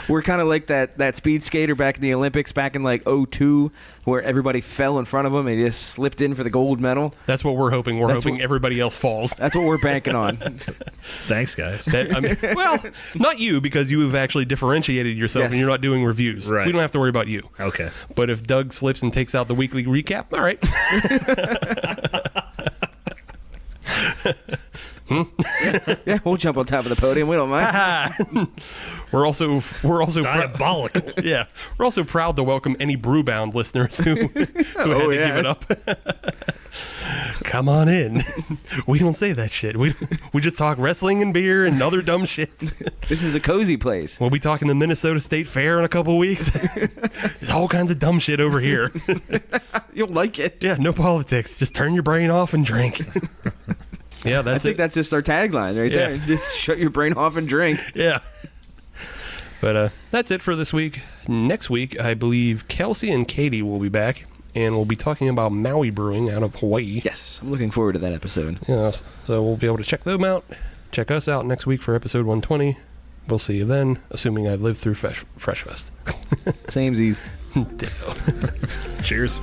D: We're kind of like that speed skater back in the Olympics back in like 2002 where everybody fell in front of him and he just slipped in for the gold medal.
C: That's what we're hoping. We're hoping everybody else falls.
D: That's what we're banking on.
E: Thanks, guys.
C: Well, not you because you have actually differentiated yourself and you're not doing reviews.
E: Right.
C: We don't have to worry about you.
E: Okay.
C: But if Doug slips and takes out the weekly recap, all right.
D: Yeah, we'll jump on top of the podium. We don't mind.
C: We're also
E: diabolical.
C: Yeah, we're also proud to welcome any Brewbound listeners who had to give it up. Come on in. We don't say that shit. We just talk wrestling and beer and other dumb shit.
D: This is a cozy place.
C: We'll be talking the Minnesota State Fair in a couple weeks. There's all kinds of dumb shit over here.
D: You'll like it.
C: Yeah, no politics. Just turn your brain off and drink. Yeah,
D: I think that's just our tagline right there. Just shut your brain off and drink.
C: Yeah. But that's it for this week. Next week, I believe Kelsey and Katie will be back, and we'll be talking about Maui Brewing out of Hawaii.
D: Yes, I'm looking forward to that episode.
C: Yes, so we'll be able to check them out. Check us out next week for episode 120. We'll see you then, assuming I live through Freshfest.
D: Samesies.
C: Ditto.
E: Cheers.